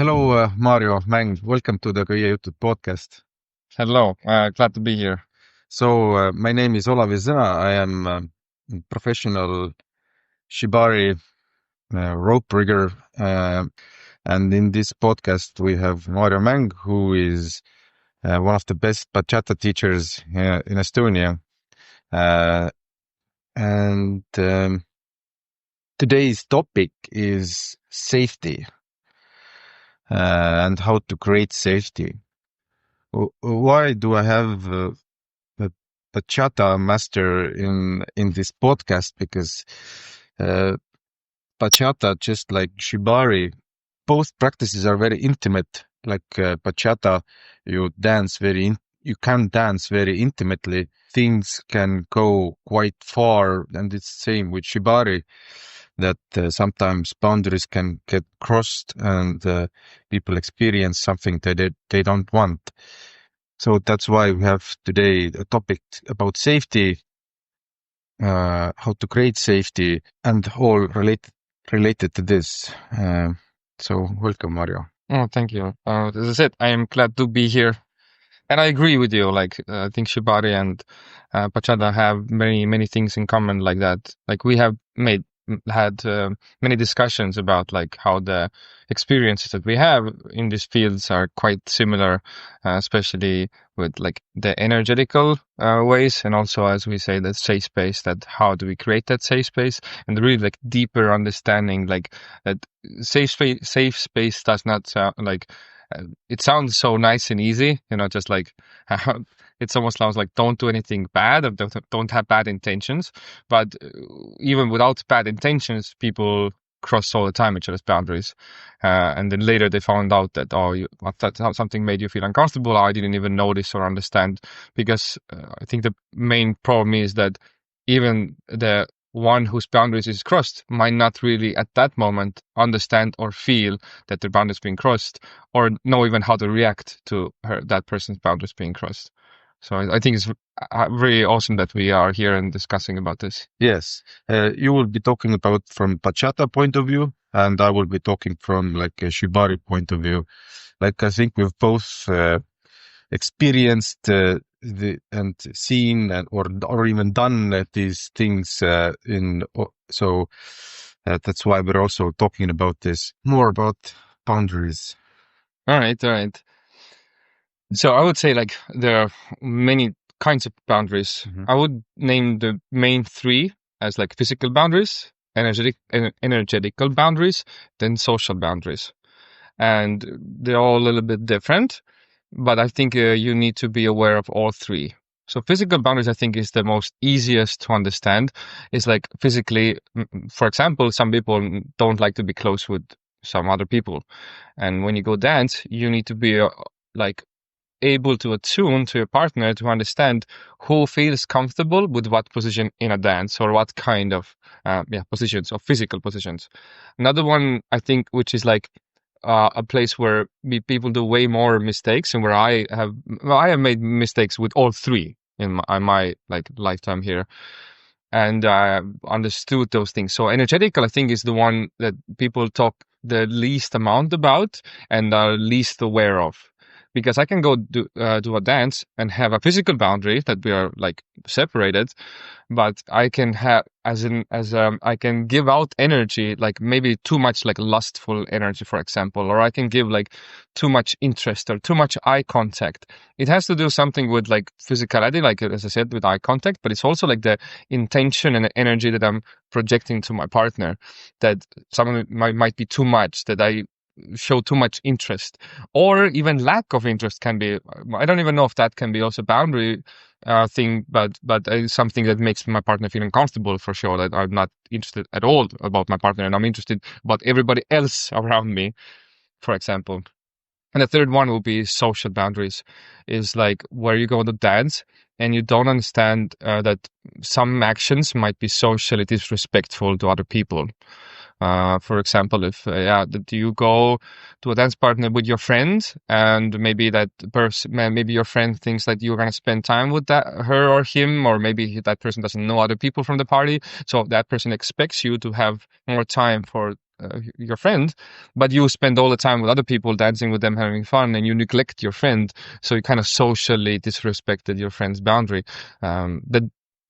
Hello, Mario, Mäng. Welcome to the Köie Jutud podcast. Hello, glad to be here. So, my name is Olav Zena. I am a professional Shibari rope rigger. And in this podcast, we have Mario Mäng, who is one of the best Bachata teachers in Estonia. And today's topic is safety and how to create safety. Why do I have a Bachata master in this podcast? Because Bachata, just like Shibari, both practices are very intimate. Like Bachata, you can dance very intimately. Things can go quite far, and it's the same with Shibari. That sometimes boundaries can get crossed, and people experience something that they don't want. So that's why we have today a topic about safety, how to create safety, and all related to this. So welcome, Mario. Oh, thank you. As I said, I am glad to be here. And I agree with you. I think Shibari and Bachata have many things in common like that. Like we have had many discussions about like how the experiences that we have in these fields are quite similar, especially with like the energetical ways, and also, as we say, the safe space. That how do we create that safe space, and really like deeper understanding, like that safe space does not sound like. It sounds so nice and easy, just like it almost sounds like don't do anything bad or don't have bad intentions. But even without bad intentions, people cross all the time each other's boundaries. And then later they found out that, something made you feel uncomfortable. I didn't even notice or understand, because I think the main problem is that even the one whose boundaries is crossed might not really at that moment understand or feel that their boundaries being crossed, or know even how to react to that person's boundaries being crossed. So I think it's really awesome that we are here and discussing about this. Yes, you will be talking about from Bachata point of view, and I will be talking from like a Shibari point of view. Like I think we've both experienced and seen or even done these things so that's why we're also talking about this more about boundaries. All right. So I would say like there are many kinds of boundaries. I would name the main three as like physical boundaries, energetical boundaries, then social boundaries. And they're all a little bit different, but I think you need to be aware of all three. So physical boundaries, I think, is the most easiest to understand. It's like physically, for example, some people don't like to be close with some other people. And when you go dance, you need to be like able to attune to your partner to understand who feels comfortable with what position in a dance, or what kind of positions, or physical positions. Another one, I think, which is like a place where people do way more mistakes, and where I have made mistakes with all three in my like lifetime here, and I understood those things. So energetical, I think, is the one that people talk the least amount about and are least aware of. Because I can go do a dance and have a physical boundary that we are like separated, but I can have I can give out energy, like maybe too much like lustful energy, for example, or I can give like too much interest or too much eye contact. It has to do something with like physicality, like as I said, with eye contact, but it's also like the intention and the energy that I'm projecting to my partner, that someone might be too much, that I show too much interest, or even lack of interest can be. I don't even know if that can be also boundary thing, but it's something that makes my partner feel uncomfortable, for sure, that I'm not interested at all about my partner and I'm interested about everybody else around me, for example. And the third one will be social boundaries, is like where you go to dance and you don't understand that some actions might be socially disrespectful to other people. For example, if that you go to a dance partner with your friend, and maybe that person, maybe your friend thinks that you're gonna spend time with her or him, or maybe that person doesn't know other people from the party, so that person expects you to have more time for your friend, but you spend all the time with other people, dancing with them, having fun, and you neglect your friend. So you kind of socially disrespected your friend's boundary.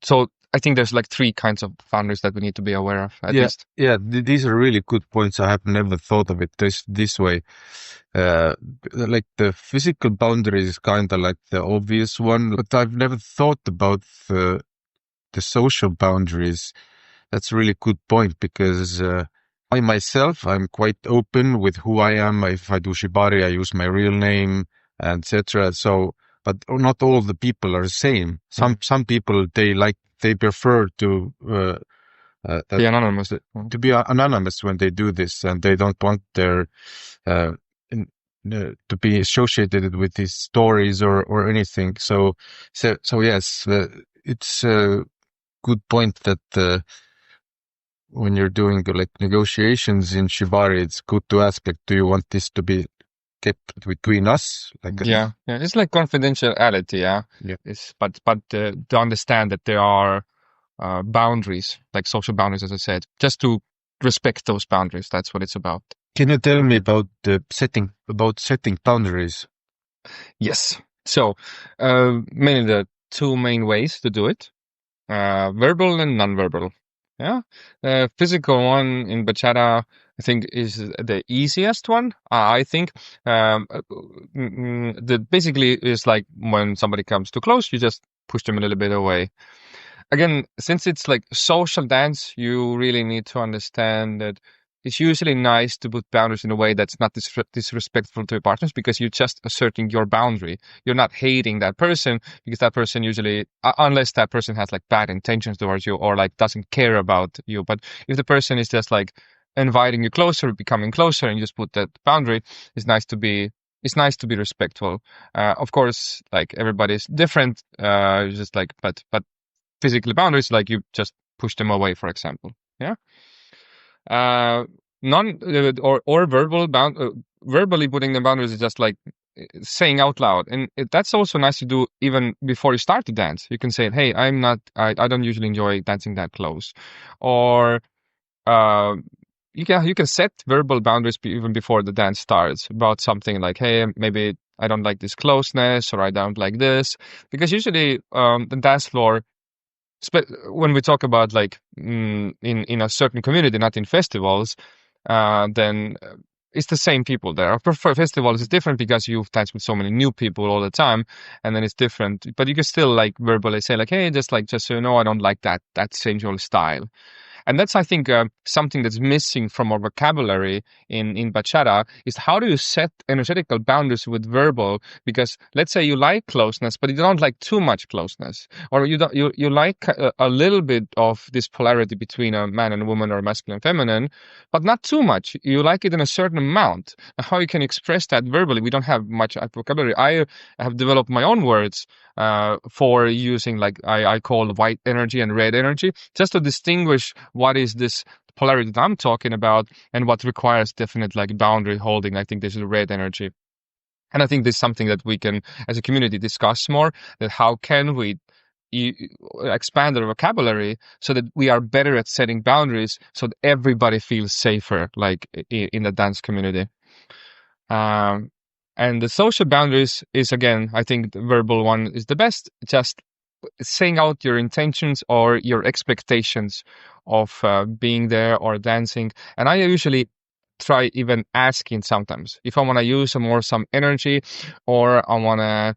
So I think there's like 3 kinds of boundaries that we need to be aware of, at least. Yeah, these are really good points. I have never thought of it this way. Like the physical boundary is kind of like the obvious one, but I've never thought about the social boundaries. That's a really good point because I myself, I'm quite open with who I am. If I do Shibari, I use my real name, etc. So, but not all of the people are the same. Some people, they prefer to be anonymous. To be anonymous when they do this, and they don't want their to be associated with these stories or anything. So yes, it's a good point that when you're doing like negotiations in Shibari, it's good to ask, like, do you want this to be kept between us? Like, yeah, it's like confidentiality. Yeah. But to understand that there are boundaries, like social boundaries, as I said, just to respect those boundaries. That's what it's about. Can you tell me about setting boundaries? Yes. So, mainly the 2 main ways to do it: verbal and non-verbal. Yeah. Physical one in bachata, I think, is the easiest one. I think the basically is like when somebody comes too close, you just push them a little bit away. Again, since it's like social dance, you really need to understand that it's usually nice to put boundaries in a way that's not disrespectful to your partners, because you're just asserting your boundary. You're not hating that person, because that person usually, unless that person has like bad intentions towards you or like doesn't care about you. But if the person is just like inviting you closer, becoming closer, and you just put that boundary, it's nice to be respectful. Of course, like everybody's different. Just like, but physical boundaries, like you just push them away, for example. Yeah. Non or verbally putting the boundaries is just like saying out loud, and that's also nice to do even before you start to dance. You can say, "Hey, I don't usually enjoy dancing that close," or uh, you can set verbal boundaries even before the dance starts about something like, "Hey, maybe I don't like this closeness," or "I don't like this," because usually the dance floor, when we talk about like in a certain community, not in festivals, then it's the same people there. For festivals, it's different because you dance with so many new people all the time, and then it's different. But you can still like verbally say like, "Hey, just so you know, I don't like that sensual style." And that's, I think, something that's missing from our vocabulary in bachata, is how do you set energetical boundaries with verbal? Because let's say you like closeness, but you don't like too much closeness, or you like a little bit of this polarity between a man and a woman, or masculine and feminine, but not too much. You like it in a certain amount. How you can express that verbally? We don't have much vocabulary. I have developed my own words for using, like I call white energy and red energy, just to distinguish what is this polarity that I'm talking about and what requires definite like boundary holding. I think this is red energy. And I think this is something that we can, as a community, discuss more, that how can we expand our vocabulary so that we are better at setting boundaries so that everybody feels safer, like in the dance community. And the social boundaries is, again, I think the verbal one is the best. Just saying out your intentions or your expectations of being there or dancing. And I usually try even asking sometimes if I want to use some energy, or I want to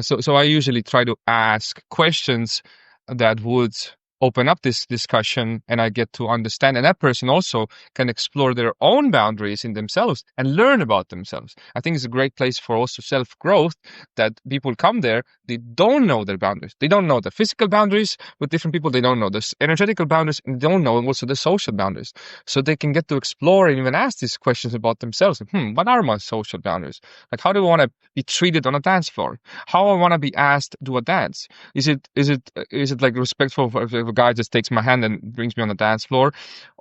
so I usually try to ask questions that would open up this discussion, and I get to understand, and that person also can explore their own boundaries in themselves and learn about themselves. I think it's a great place for also self-growth, that people come there, they don't know their boundaries. They don't know the physical boundaries with different people. They don't know the energetical boundaries, and they don't know also the social boundaries. So they can get to explore and even ask these questions about themselves. What are my social boundaries? Like, how do I want to be treated on a dance floor? How I want to be asked to do a dance? Is it like respectful if a guy just takes my hand and brings me on the dance floor,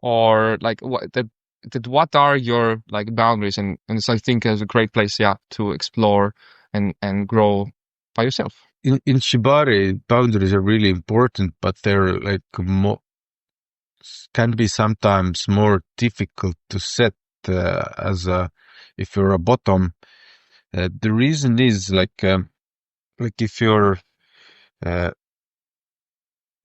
or like what are your like boundaries? And it's, I think, is a great place, to explore and grow by yourself. In Shibari, boundaries are really important, but they're like can be sometimes more difficult to set if you're a bottom. The reason is like if you're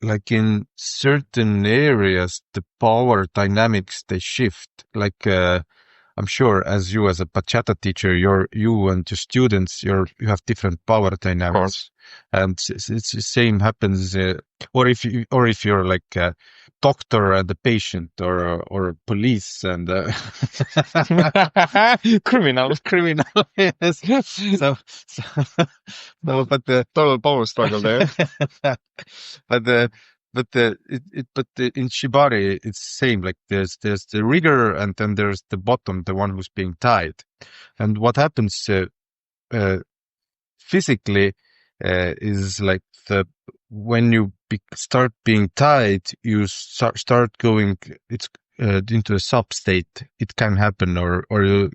like in certain areas, the power dynamics, they shift. Like I'm sure as a bachata teacher, you and your students, you have different power dynamics. And it's the same happens, or if you're like a doctor and a patient, or police and criminal. Yes. No, but the Total power struggle there. in Shibari it's the same. Like there's the rigger and then there's the bottom, the one who's being tied. And what happens physically is like when you start being tied, you start going into a sub state. It can happen, or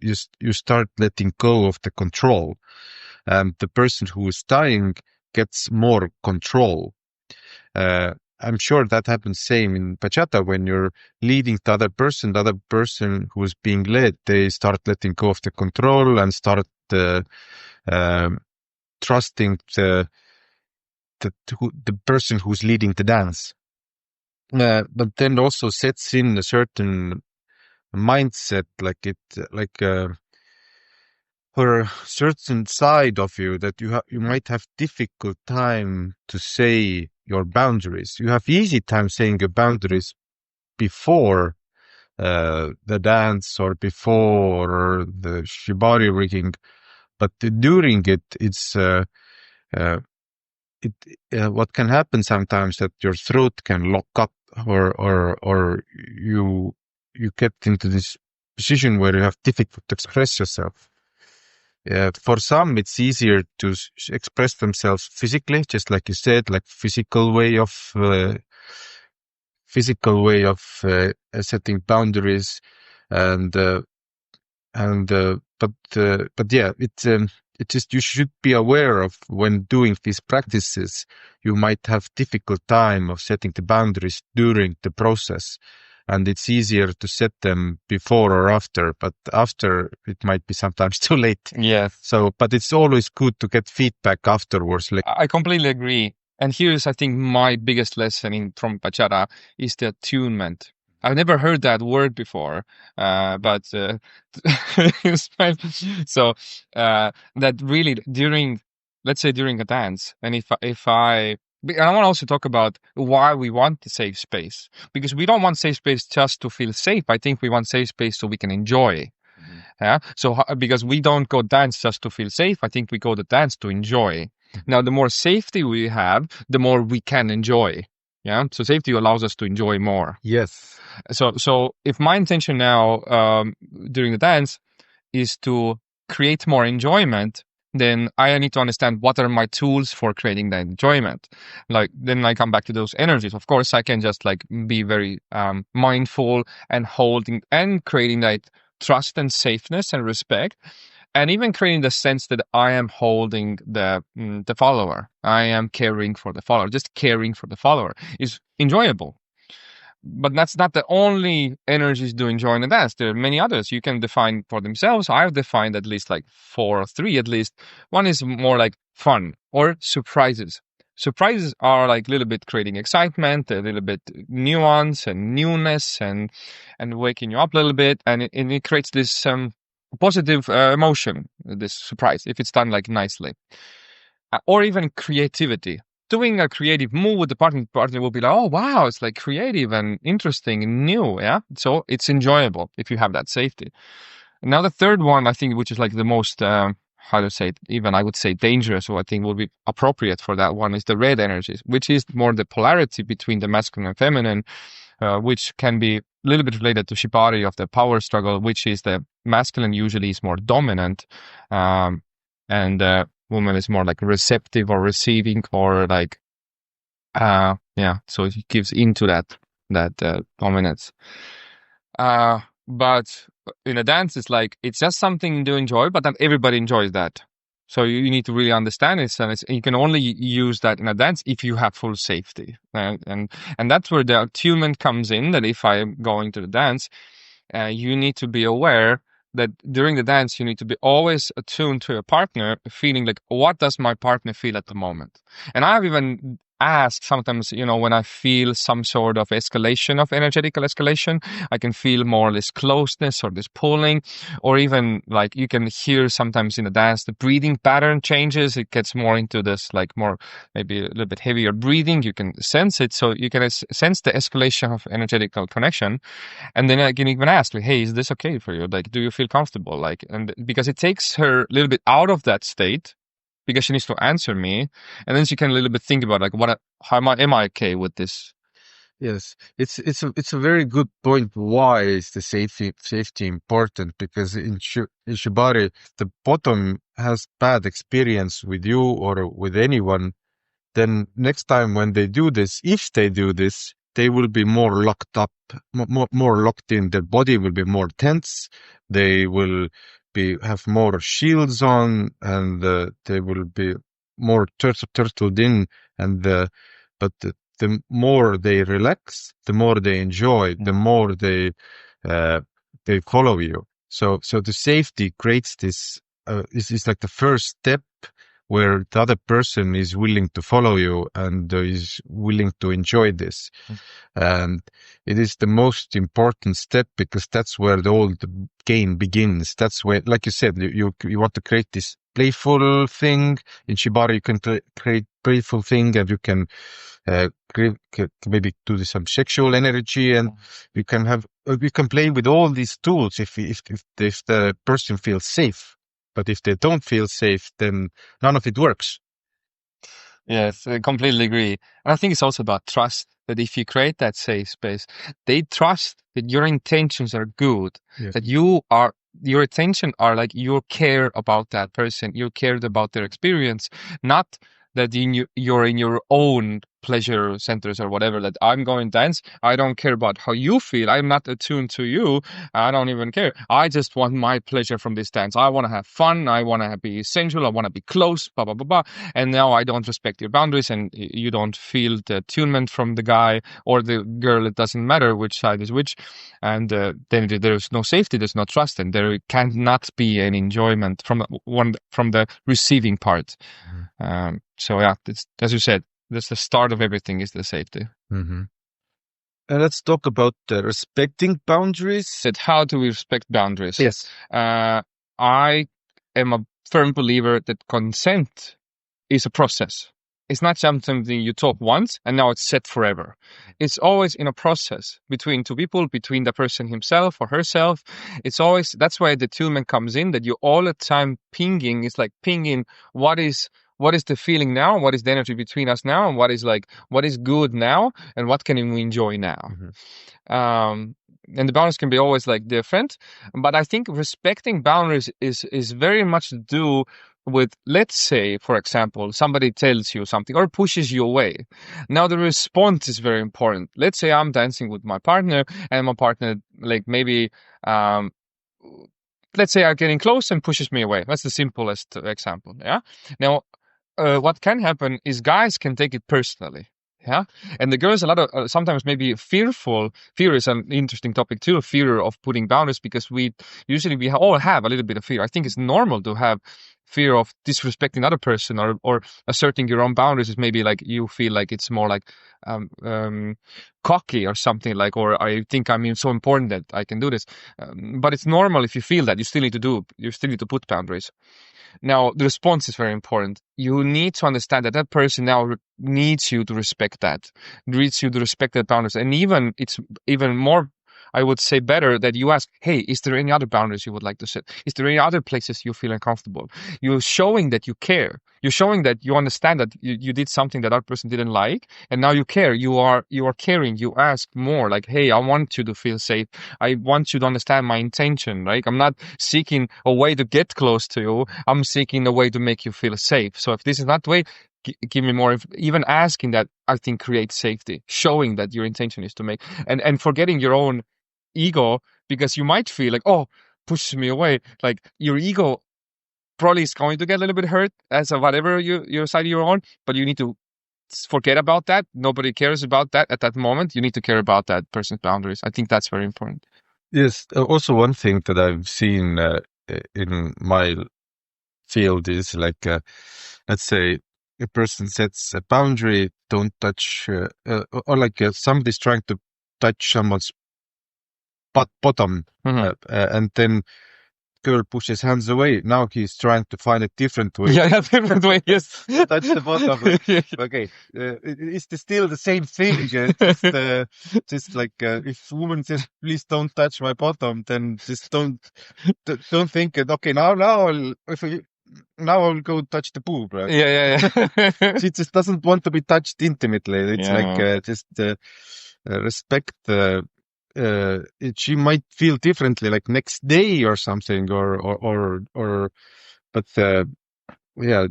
you start letting go of the control. The person who is tying gets more control. I'm sure that happens same in bachata when you're leading the other person who's being led, they start letting go of the control and start trusting the person who's leading the dance. But then also sets in a certain mindset, or a certain side of you that you might have difficult time to say your boundaries. You have easy time saying your boundaries before the dance or before the shibari rigging, but during it's what can happen sometimes that your throat can lock up, or you get into this position where you have difficult to express yourself. For some, it's easier to express themselves physically, just like you said, like physical way of setting boundaries, but yeah, it just, you should be aware of when doing these practices, you might have difficult time of setting the boundaries during the process. And it's easier to set them before or after, but after it might be sometimes too late. Yes. So, but it's always good to get feedback afterwards. I completely agree. And here's, I think, my biggest lesson from bachata is the attunement. I've never heard that word before, but so that really let's say during a dance, and and I want to also talk about why we want the safe space, because we don't want safe space just to feel safe. I think we want safe space so we can enjoy. Yeah. So because we don't go dance just to feel safe, I think we go to dance to enjoy. Now, the more safety we have, the more we can enjoy. Yeah. So safety allows us to enjoy more. Yes. So if my intention now during the dance is to create more enjoyment, then I need to understand what are my tools for creating that enjoyment. Like, then I come back to those energies. Of course, I can just like be very mindful and holding and creating that trust and safeness and respect, and even creating the sense that I am holding the follower. I am caring for the follower. Just caring for the follower is enjoyable. But that's not the only energies to enjoy in a dance. There are many others you can define for themselves. I've defined at least like 4 or 3 at least. One is more like fun or surprises. Surprises are like a little bit creating excitement, a little bit nuance and newness, and waking you up a little bit, and it creates this positive emotion, this surprise, if it's done like nicely. Or even creativity. Doing a creative move with the partner will be like, oh wow, it's like creative and interesting and new, yeah. So it's enjoyable if you have that safety. Now the third one, I think, which is like the most how to say it, even I would say dangerous, or I think will be appropriate for that one, is the red energies, which is more the polarity between the masculine and feminine, which can be a little bit related to Shibari of the power struggle, which is the masculine usually is more dominant, and woman is more like receptive or receiving, or like yeah, so it gives into that dominance. But in a dance, it's like it's just something to enjoy, but not everybody enjoys that. So you need to really understand it, and you can only use that in a dance if you have full safety, and that's where the attunement comes in. That if I'm going to the dance, you need to be aware that during the dance you need to be always attuned to your partner, feeling like, what does my partner feel at the moment? And I've even asked sometimes, when I feel some sort of escalation, of energetical escalation, I can feel more or less closeness or this pulling, or even like you can hear sometimes in the dance the breathing pattern changes. It gets more into this like more maybe a little bit heavier breathing. You can sense it, so you can sense the escalation of energetical connection. And then I can even ask, like, hey, is this okay for you? Like, do you feel comfortable? Like, and because it takes her a little bit out of that state, because she needs to answer me, and then she can a little bit think about like, how am I okay with this? Yes, it's a very good point. Why is the safety important? Because in Shibari, the bottom has bad experience with you or with anyone, then next time when they do this, if they do this, they will be more locked up, more locked in. Their body will be more tense. They will have more shields on, and they will be more turtled in. And the more they relax, the more they enjoy, the more uh, they follow you. So the safety creates this. Is like the first step where the other person is willing to follow you and is willing to enjoy this. And it is the most important step because that's where the game begins. That's where, like you said, you want to create this playful thing. In Shibari, you can create playful thing, and you can maybe do some sexual energy, and you can play with all these tools if the person feels safe. But if they don't feel safe, then none of it works. Yes, I completely agree. And I think it's also about trust, that if you create that safe space, they trust that your intentions are good, Yes. that your intention are like you care about that person, you cared about their experience, not that you're in your own pleasure centers or whatever, that I'm going dance, I don't care about how you feel, I'm not attuned to you, I don't even care. I just want my pleasure from this dance. I want to have fun, I want to be sensual, I want to be close, blah, blah, blah, blah. And now I don't respect your boundaries, and you don't feel the attunement from the guy or the girl. It doesn't matter which side is which. And then there's no safety, there's no trust, and there cannot be any enjoyment from the receiving part. So yeah, as you said, that's the start of everything, is the safety. Mm-hmm. And let's talk about respecting boundaries. Said, how do we respect boundaries? Yes. I am a firm believer that consent is a process. It's not something you talk once and now it's set forever. It's always in a process between two people, between the person himself or herself. It's always, that's why the attunement comes in, that you all the time pinging. It's like pinging what is the feeling now, what is the energy between us now, and what is good now, and what can we enjoy now. Mm-hmm. And the boundaries can be always like different, but I think respecting boundaries is very much to do with, let's say, for example, somebody tells you something or pushes you away. Now the response is very important. Let's say I'm dancing with my partner, and my partner, like maybe let's say, are getting close and pushes me away. That's the simplest example. Yeah. Now, what can happen is guys can take it personally. Yeah. And the girls, a lot of sometimes maybe fearful. Fear is an interesting topic too. Fear of putting boundaries, because we all have a little bit of fear. I think it's normal to have fear of disrespecting another person, or asserting your own boundaries is maybe like you feel like it's more like cocky or something, like, or I think I'm so important that I can do this. But it's normal if you feel that. You still need to put boundaries. Now, the response is very important. You need to understand that person now needs you to respect that, needs you to respect that boundaries. And it's even more, I would say, better that you ask, hey, is there any other boundaries you would like to set? Is there any other places you feel uncomfortable? You're showing that you care. You're showing that you understand that you did something that other person didn't like, and now you care. You are caring. You ask more, like, hey, I want you to feel safe. I want you to understand my intention, right? I'm not seeking a way to get close to you. I'm seeking a way to make you feel safe. So if this is not the way, give me more. Even asking that, I think, creates safety. Showing that your intention is to make, and forgetting your own ego, because you might feel like, oh, pushes me away. Like, your ego probably is going to get a little bit hurt as a whatever your side you're on, but you need to forget about that. Nobody cares about that at that moment. You need to care about that person's boundaries. I think that's very important. Yes. Also, one thing that I've seen in my field is like, let's say a person sets a boundary, don't touch, or like somebody's trying to touch someone's bottom, and then girl pushes hands away. Now he's trying to find a different way. Yeah, different way. Yes, touch the bottom. Okay, it's still the same thing. Just like if woman says, "Please don't touch my bottom," then just don't think it. Okay, now I'll go touch the boob, right? Yeah. She just doesn't want to be touched intimately. It's just respect. She might feel differently, like next day or something, but yeah,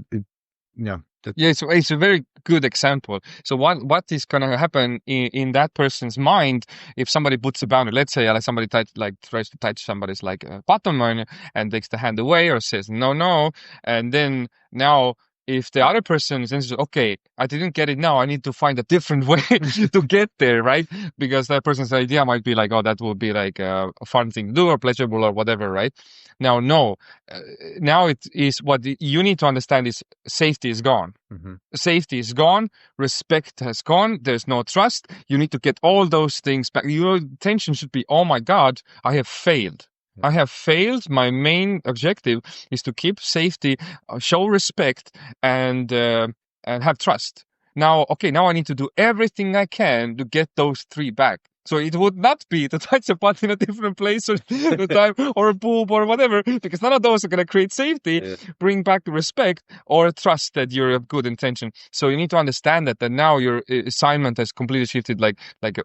it's a very good example. So what is gonna happen in that person's mind if somebody puts a boundary? Let's say like somebody tries to touch somebody's like bottom and takes the hand away or says no, and then now if the other person says, okay, I didn't get it now, I need to find a different way to get there, right? Because that person's idea might be like, oh, that would be like a fun thing to do or pleasurable or whatever, right? Now, no. Now it is what you need to understand is safety is gone. Mm-hmm. Safety is gone. Respect has gone. There's no trust. You need to get all those things back. Your intention should be, oh my God, I have failed. I have failed. My main objective is to keep safety, show respect, and have trust. Now, okay, now I need to do everything I can to get those three back. So it would not be to touch a butt in a different place or time or a boob or whatever, because none of those are going to create safety, bring back respect or trust that you're of good intention. So you need to understand that now your assignment has completely shifted. Like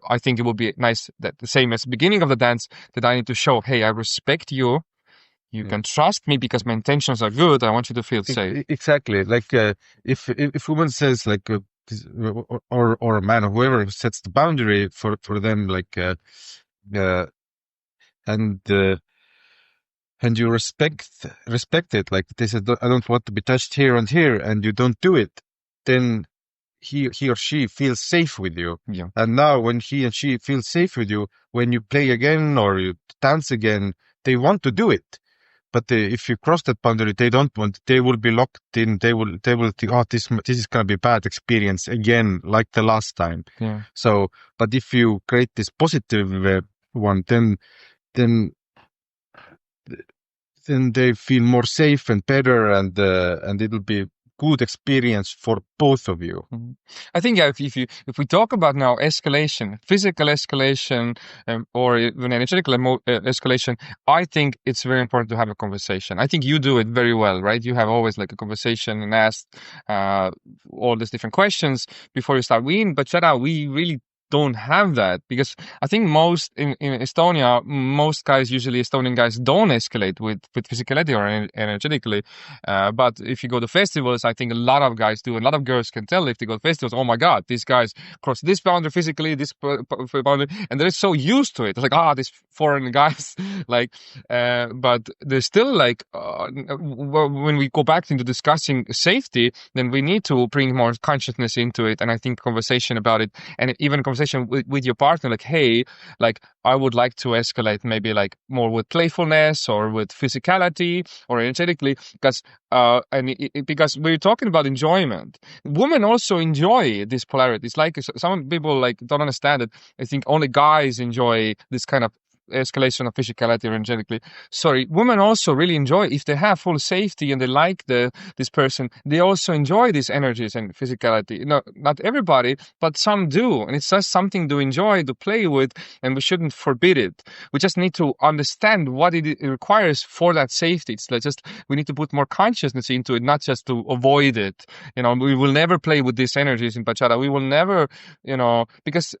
I think it would be nice that the same as the beginning of the dance that I need to show, hey, I respect you. You can trust me because my intentions are good. I want you to feel safe. Exactly. Like if woman says like or a man or whoever sets the boundary for them, like and you respect it, like they said, I don't want to be touched here and here, and you don't do it, then he or she feels safe with you. Yeah. And now when he and she feel safe with you, when you play again or you dance again, they want to do it. But if you cross that boundary, they don't want. They will be locked in. They will think, oh, this is gonna be a bad experience again, like the last time. Yeah. So, but if you create this positive one, then they feel more safe and better, and it'll be good experience for both of you. Mm-hmm. I think if we talk about now escalation, physical escalation, or even energetical escalation, I think it's very important to have a conversation. I think you do it very well, right? You have always like a conversation and ask all these different questions before you start. We in Bachata, we really don't have that, because I think most in Estonia, most guys, usually Estonian guys, don't escalate with physicality or energetically. But if you go to festivals, I think a lot of guys do. A lot of girls can tell if they go to festivals, oh my God, these guys cross this boundary physically, this boundary, and they're so used to it. It's like, these foreign guys, like, but there's still like, when we go back into discussing safety, then we need to bring more consciousness into it. And I think conversation about it, and even conversation with your partner, like, hey, like, I would like to escalate maybe like more with playfulness or with physicality or energetically, because because we're talking about enjoyment. Women also enjoy this polarity. It's like some people like don't understand it. I think only guys enjoy this kind of escalation of physicality or energetically. Sorry, women also really enjoy, if they have full safety and they like this person, they also enjoy these energies and physicality. No, not everybody, but some do, and it's just something to enjoy, to play with, and we shouldn't forbid it. We just need to understand what it requires for that safety. It's like just we need to put more consciousness into it, not just to avoid it. We will never play with these energies in bachata. We will never, because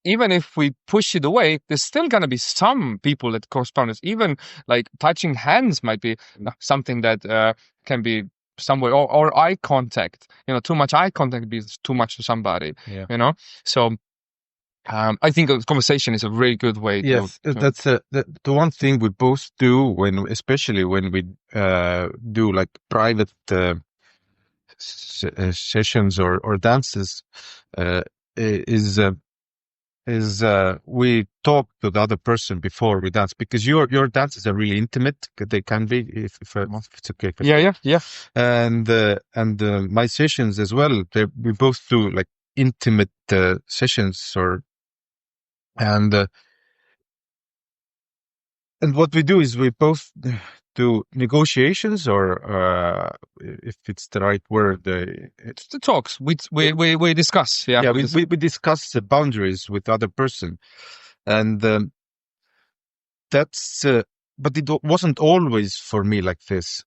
even if we push it away, there's still going to be some people that cross boundaries. Even like touching hands might be something that can be somewhere, or eye contact. Too much eye contact is too much to somebody. Yeah. So I think a conversation is a really good way. Yes, that's the one thing we both do especially when we do like private sessions or dances, uh, is we talk to the other person before we dance, because your dances are really intimate. They can be, if it's okay. Yeah. And my sessions as well. We both do like intimate sessions, and uh, and what we do is we both do negotiations, or if it's the right word, it's the talks. We discuss. Yeah, yeah, we discuss the boundaries with the other person, and that's. But it wasn't always for me like this.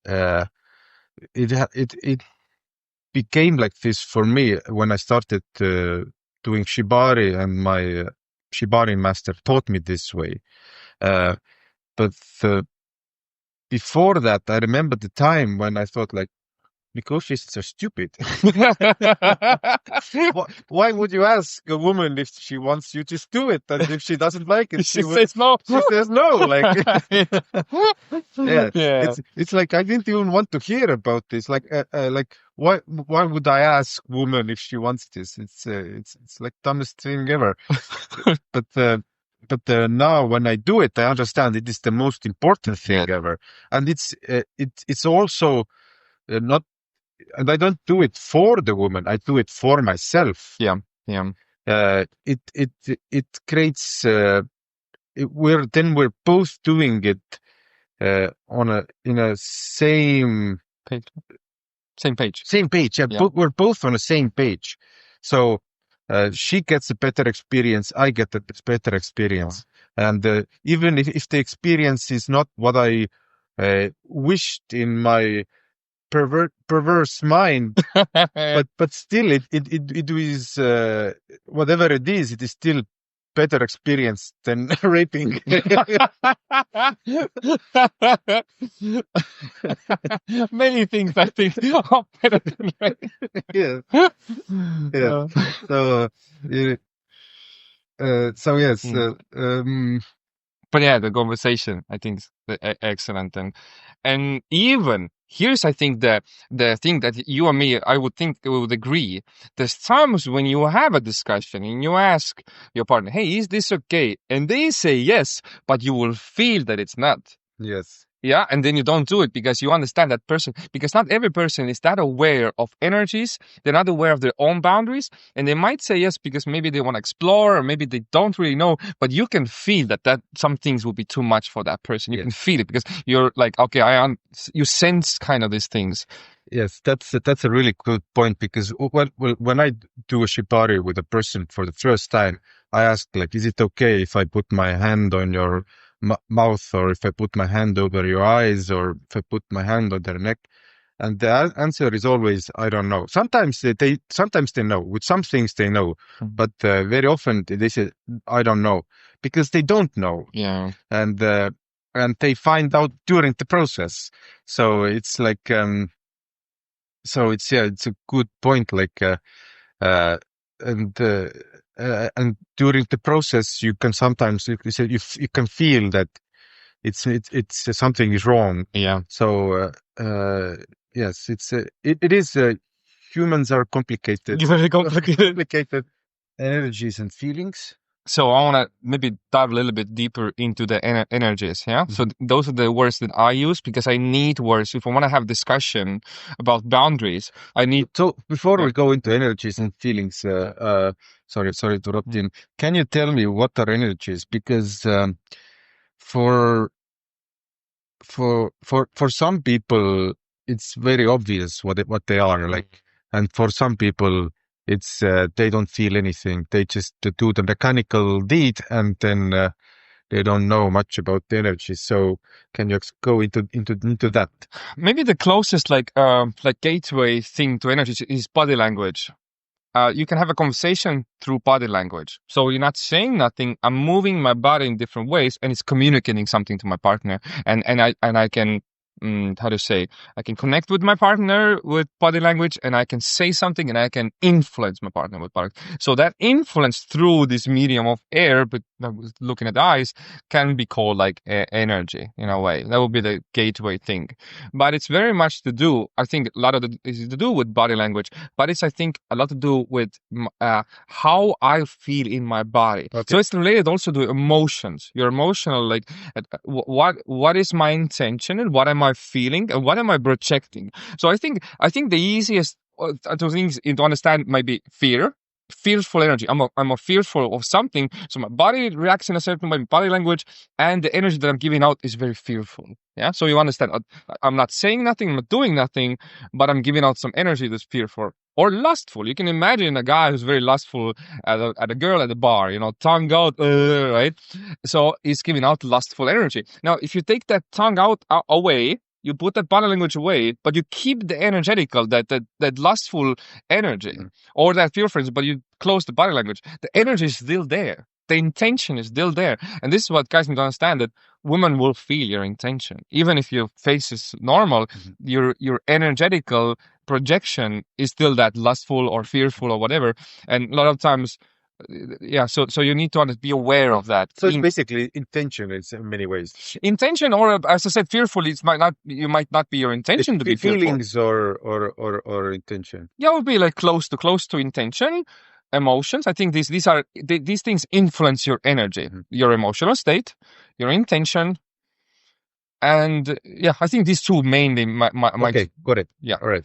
It became like this for me when I started doing Shibari, and my Shibari master taught me this way. But before that, I remember the time when I thought like, negotiations are stupid. Why would you ask a woman if she wants you? Just do it, and if she doesn't like it, she says no. She says no. Like, yeah, Yeah. it's like I didn't even want to hear about this. Like why would I ask woman if she wants this? It's like dumbest thing ever. But now when I do it, I understand it is the most important thing ever, and it's also not. And I don't do it for the woman. I do it for myself. Yeah. It creates. We're both doing it in a same page. Same page. Same page. Yeah. We're both on the same page. So she gets a better experience. I get a better experience. Yeah. And even if the experience is not what I wished in my perverse mind, but still it is whatever it is still better experience than raping. Many things I think are better than raping. Yeah. So yes. But yeah, the conversation I think is excellent, and even here's I think the thing that you and me I would think we would agree. There's times when you have a discussion and you ask your partner, "Hey, is this okay?" and they say yes, but you will feel that it's not. Yes. Yeah, and then you don't do it because you understand that person, because not every person is that aware of energies. They're not aware of their own boundaries, and they might say yes because maybe they want to explore, or maybe they don't really know, but you can feel that some things will be too much for that person. You can feel it because you're like, okay, you sense kind of these things. Yes, that's a really good point, because when I do a shibari with a person for the first time, I ask like, is it okay if I put my hand on your mouth, or if I put my hand over your eyes, or if I put my hand on their neck? And the answer is always, I don't know. Sometimes they know. With some things they know, but very often they say, I don't know, because they don't know. Yeah. And they find out during the process. So it's like, so it's a good point. Like, and during the process, you can sometimes you can feel that it's something is wrong. Yeah. So yes, it is. Humans are complicated. Very complicated energies and feelings. So I want to maybe dive a little bit deeper into the energies. Yeah. Mm-hmm. So those are the words that I use because I need words. If I want to have discussion about boundaries, I need. So before we go into energies and feelings, sorry to interrupt you. Can you tell me what are energies? Because for some people, it's very obvious what they are like, and for some people, it's they don't feel anything. They just do the mechanical deed, and then they don't know much about the energy. So can you go into that? Maybe the closest like gateway thing to energy is body language. You can have a conversation through body language. So you're not saying nothing. I'm moving my body in different ways, and it's communicating something to my partner. And I can how to say, I can connect with my partner with body language, and I can say something, and I can influence my partner with body. So that influence through this medium of air, but looking at the eyes, can be called like energy in a way. That would be the gateway thing. But it's very much to do, I think a lot of it is to do with body language, but it's, I think, a lot to do with how I feel in my body. Okay. So it's related also to emotions. Your emotional, like, what is my intention, and what am I feeling, and what am I projecting? So I think the easiest two things to understand might be fear. Fearful energy. I'm a fearful of something, so my body reacts in a certain way, body language, and the energy that I'm giving out is very fearful. Yeah, so you understand. I'm not saying nothing, I'm not doing nothing, but I'm giving out some energy that's fearful or lustful. You can imagine a guy who's very lustful at a girl at the bar, tongue out, right? So he's giving out lustful energy. Now, if you take that tongue out away, you put that body language away, but you keep the energetical, that lustful energy, or that fearful, but you close the body language. The energy is still there. The intention is still there. And this is what guys need to understand, that women will feel your intention. Even if your face is normal, your energetical projection is still that lustful or fearful or whatever. And a lot of times, so you need to be aware of that. So it's basically intention in many ways. Intention, or as I said, fearful. You might not be your intention to be fearful. Feelings or intention. Yeah, it would be like close to intention. Emotions. I think these things influence your energy, your emotional state, your intention, and I think these two mainly. Okay, got it. Yeah, all right.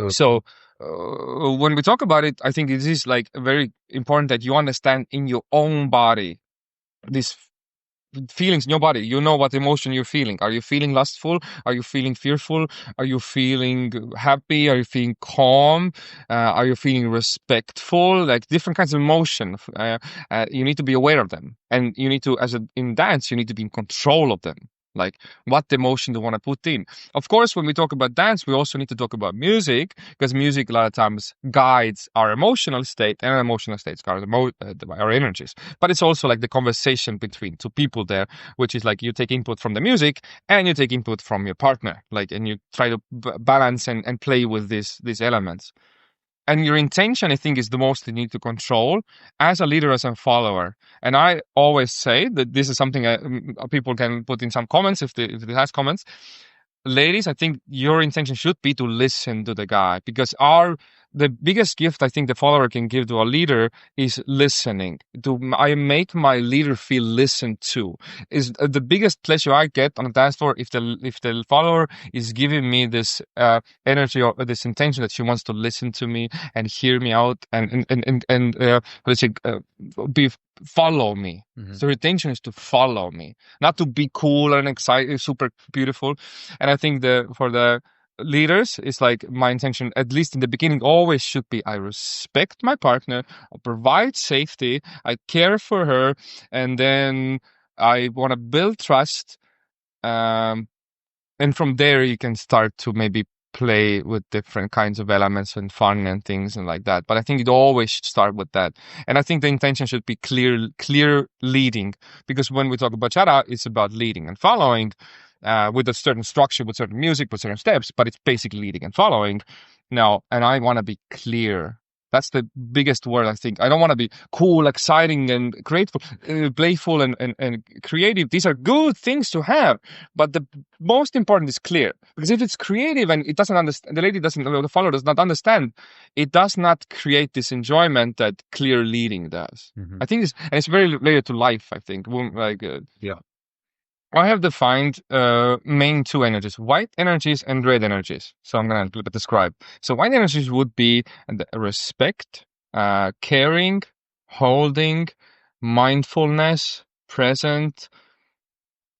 So when we talk about it, I think it is like very important that you understand in your own body these feelings in your body. You know what emotion you're feeling. Are you feeling lustful? Are you feeling fearful? Are you feeling happy? Are you feeling calm? Are you feeling respectful? Like different kinds of emotion. You need to be aware of them, and you need to, in dance, you need to be in control of them. Like, what emotion do you want to put in? Of course, when we talk about dance, we also need to talk about music, because music a lot of times guides our emotional state, and our emotional states guide our energies. But it's also like the conversation between two people there, which is like you take input from the music and you take input from your partner, like, and you try to balance and play with these elements. And your intention, I think, is the most you need to control as a leader, as a follower. And I always say that this is something people can put in some comments if it has comments. Ladies, I think your intention should be to listen to the guy, because the biggest gift I think the follower can give to a leader is listening. I make my leader feel listened to. Is the biggest pleasure I get on a dance floor if the follower is giving me this energy or this intention that she wants to listen to me and hear me out and let's say follow me. So intention is to follow me, not to be cool and excited, super beautiful. And I think for the leaders, it's like my intention, at least in the beginning, always should be I respect my partner, I provide safety, I care for her, and then I want to build trust. And from there, you can start to maybe play with different kinds of elements and fun and things and like that. But I think it always should start with that. And I think the intention should be clear leading, because when we talk about bachata, it's about leading and following with a certain structure, with certain music, with certain steps, but it's basically leading and following. Now, and I want to be clear. That's the biggest word, I think. I don't want to be cool, exciting, and grateful, playful, and creative. These are good things to have, but the most important is clear. Because if it's creative and it doesn't understand, the follower does not understand, it does not create this enjoyment that clear leading does. I think it's very related to life, I think. I have defined main two energies, white energies and red energies. So I'm going to describe. So white energies would be respect, caring, holding, mindfulness, present,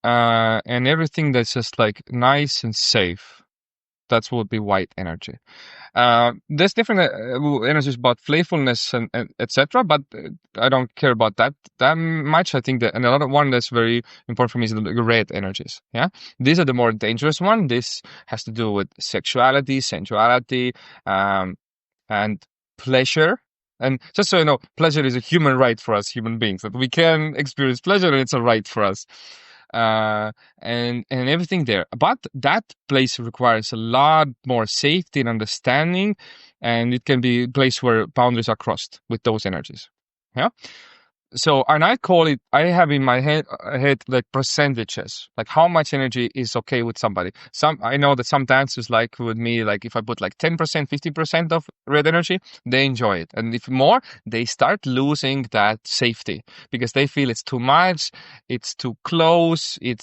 and everything that's just like nice and safe. That's what would be white energy. There's different energies about playfulness and etc., but I don't care about that much. I think that another one that's very important for me is the red energies. Yeah, these are the more dangerous one. This has to do with sexuality, sensuality, and pleasure. And just so you know, pleasure is a human right for us human beings, that we can experience pleasure, and it's a right for us. and everything there. But that place requires a lot more safety and understanding, and it can be a place where boundaries are crossed with those energies. Yeah. So, and I call it, I have in my head like percentages, like how much energy is okay with somebody. I know that some dancers, like with me, like if I put like 10%, 50% of red energy, they enjoy it. And if more, they start losing that safety because they feel it's too much, it's too close, it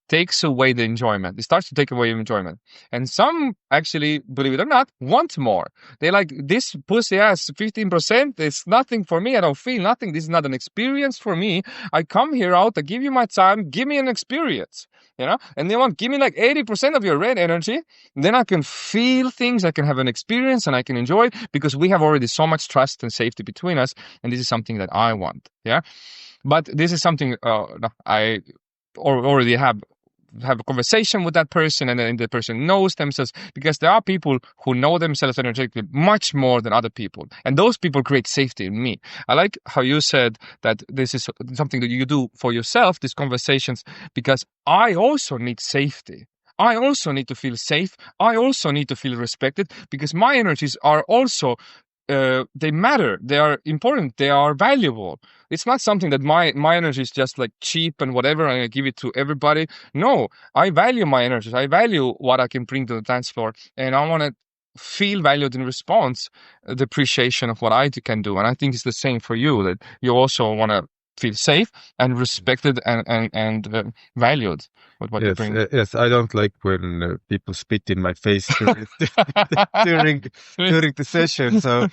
takes away the enjoyment. It starts to take away enjoyment. And some actually, believe it or not, want more. They like, this pussy ass 15%, it's nothing for me. I don't feel nothing. This is not an experience for me. I come here out, I give you my time, give me an experience, and they want, give me like 80% of your red energy. Then I can feel things, I can have an experience and I can enjoy it because we have already so much trust and safety between us. And this is something that I want. Yeah. But this is something I already have a conversation with that person, and then the person knows themselves, because there are people who know themselves energetically much more than other people, and those people create safety in me. I like how you said that this is something that you do for yourself, these conversations, because I also need safety. I also need to feel safe. I also need to feel respected, because my energies are also they matter. They are important. They are valuable. It's not something that my energy is just like cheap and whatever, and I give it to everybody. No, I value my energies. I value what I can bring to the dance floor, and I want to feel valued in response, the appreciation of what I can do. And I think it's the same for you, that you also want to feel safe and respected and valued with what you bring. Yes, I don't like when people spit in my face during the session. So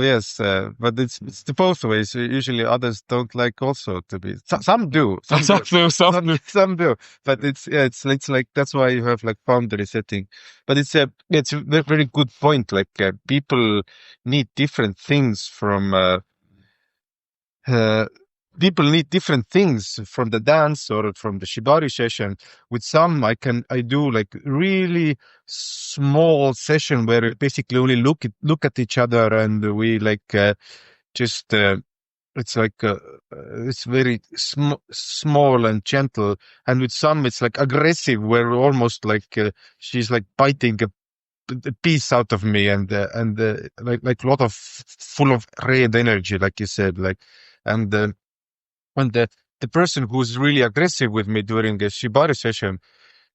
yes, but it's the both ways. Usually others don't like also to be. Some do. Some do. But it's like, that's why you have like boundary setting. But it's a very good point. Like people need different things from. People need different things from the dance or from the Shibari session. With some, I do like really small session where we basically only look at each other, and we like just it's like it's very small and gentle. And with some, it's like aggressive, where almost like she's like biting a piece out of me, and like a lot of full of red energy, like you said, like. And when the person who's really aggressive with me during a Shibari session,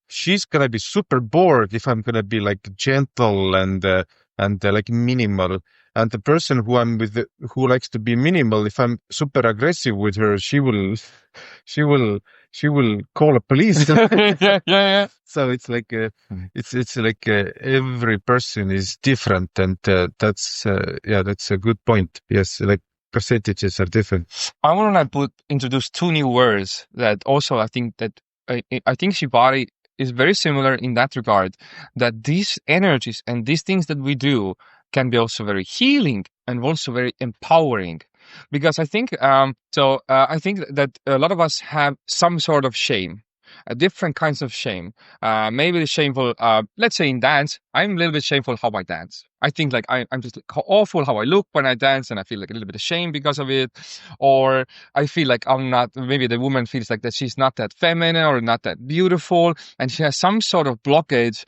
she's gonna be super bored if I'm gonna be like gentle and like minimal. And the person who I'm with, who likes to be minimal, if I'm super aggressive with her, she will call a police. Yeah. So it's like it's like every person is different, and that's a good point. Yes, like percentages are different. I want to introduce two new words that also I think Shibari is very similar in that regard, that these energies and these things that we do can be also very healing and also very empowering. Because I think I think that a lot of us have some sort of shame, different kinds of shame. Maybe the shameful, let's say in dance, I'm a little bit shameful how I dance. I think like I'm just like awful how I look when I dance, and I feel like a little bit ashamed because of it. Or I feel like I'm not, maybe the woman feels like that she's not that feminine or not that beautiful, and she has some sort of blockage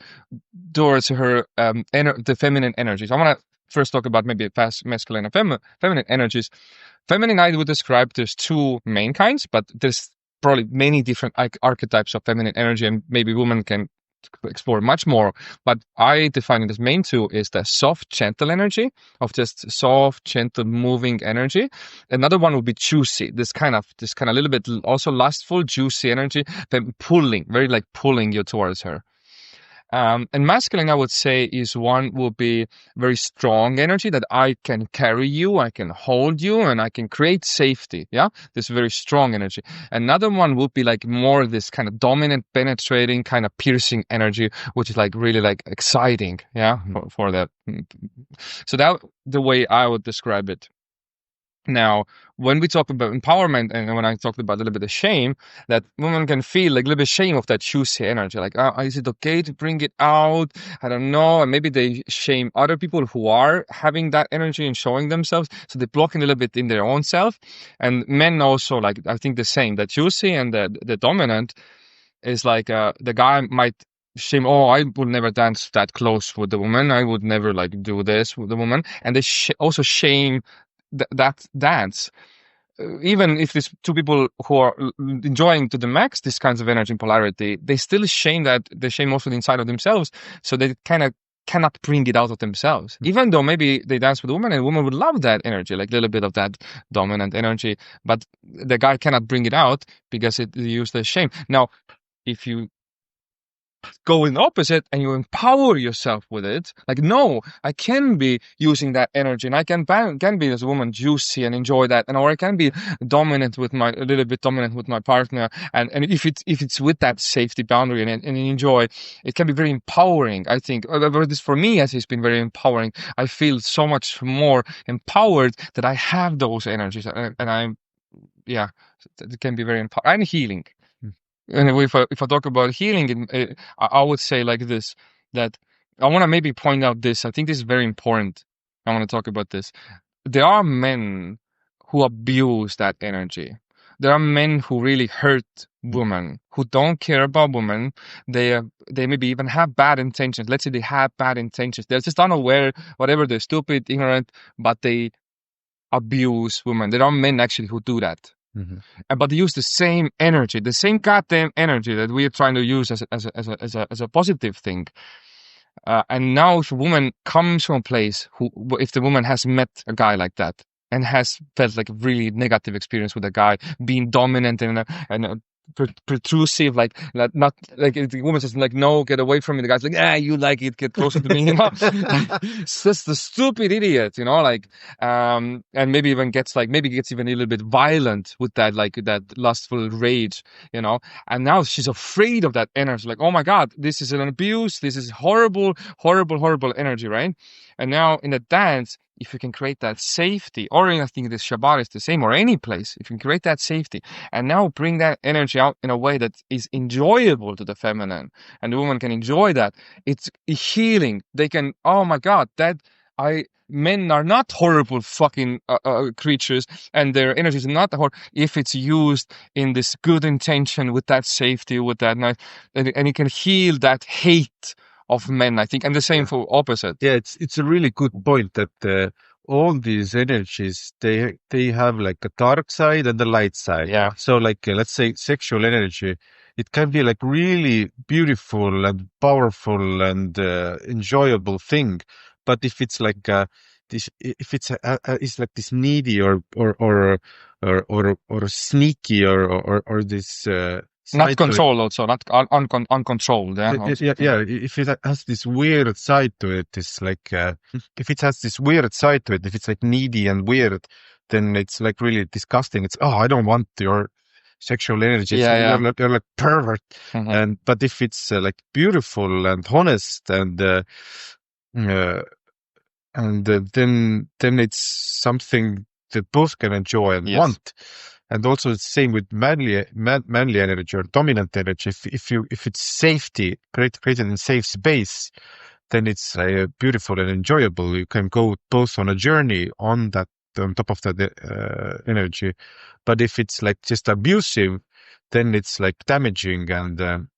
towards her the feminine energies. I want to first talk about maybe past masculine and feminine energies. Feminine, I would describe there's two main kinds, but there's probably many different archetypes of feminine energy, and maybe women can explore much more. But I define it as main two is the soft, gentle energy of just soft, gentle, moving energy. Another one would be juicy, this kind of little bit also lustful, juicy energy, then very like pulling you towards her. And masculine, I would say, is one will be very strong energy that I can carry you, I can hold you, and I can create safety. Yeah, this very strong energy. Another one would be like more this kind of dominant, penetrating, kind of piercing energy, which is like really like exciting. Yeah, for that. So that the way I would describe it. Now, when we talk about empowerment, and when I talked about a little bit of shame, that women can feel like a little bit shame of that juicy energy. Like, is it okay to bring it out? I don't know. And maybe they shame other people who are having that energy and showing themselves. So they block it a little bit in their own self. And men also, like, I think the same. The juicy and the dominant is like the guy might shame, oh, I would never dance that close with the woman. I would never like do this with the woman. And they also shame that dance. Even if there's two people who are enjoying to the max this kinds of energy and polarity, they still shame that. They shame also the inside of themselves, so they kind of cannot bring it out of themselves. Even though maybe they dance with a woman and a woman would love that energy, like a little bit of that dominant energy, but the guy cannot bring it out because it used the shame. Now, if you go in the opposite and you empower yourself with it, like, no, I can be using that energy and I can be as a woman juicy and enjoy that, and or I can be dominant with a little bit dominant with my partner, and if it's with that safety boundary and enjoy, it can be very empowering. I think this for me has been very empowering. I feel so much more empowered that I have those energies, and I'm, yeah, it can be very empowering and healing. And if I talk about healing, I would say like this, that I want to maybe point out this. I think this is very important. I want to talk about this. There are men who abuse that energy. There are men who really hurt women, who don't care about women. They maybe even have bad intentions. Let's say they have bad intentions. They're just unaware, whatever. They're stupid, ignorant, but they abuse women. There are men actually who do that. But they use the same energy, the same goddamn energy that we are trying to use as a positive thing. And now, if a woman comes from a place if the woman has met a guy like that and has felt like a really negative experience with a guy being dominant and protrusive, like not like the woman says like, no, get away from me. The guy's like, you like it, get closer to me, you know. It's just the stupid idiot, you know, like and maybe gets even a little bit violent with that, like that lustful rage, you know. And now she's afraid of that energy, like, oh my god, this is an abuse, this is horrible energy, right? And now in the dance, if you can create that safety, or I think the Shibari is the same, or any place, if you can create that safety and now bring that energy out in a way that is enjoyable to the feminine, and the woman can enjoy that, it's healing. They can, oh my god, men are not horrible fucking creatures, and their energy is not horrible if it's used in this good intention with that safety, with that nice, and it can heal that hate of men, I think, and the same for opposite. Yeah, it's a really good point that all these energies they have like a dark side and a light side. Yeah. So like let's say sexual energy, it can be like really beautiful and powerful and enjoyable thing, but if it's like if it's like this needy or sneaky or this not controlled, also not uncontrolled. Yeah. If it has this weird side to it, it's like if it has this weird side to it, if it's like needy and weird, then it's like really disgusting. It's, oh, I don't want your sexual energy. Yeah. You're like pervert. But if it's like beautiful and honest and then it's something that both can enjoy and want. And also the same with manly energy or dominant energy. If it's safety, created in safe space, then it's beautiful and enjoyable. You can go both on a journey on top of that energy. But if it's like just abusive, then it's like damaging and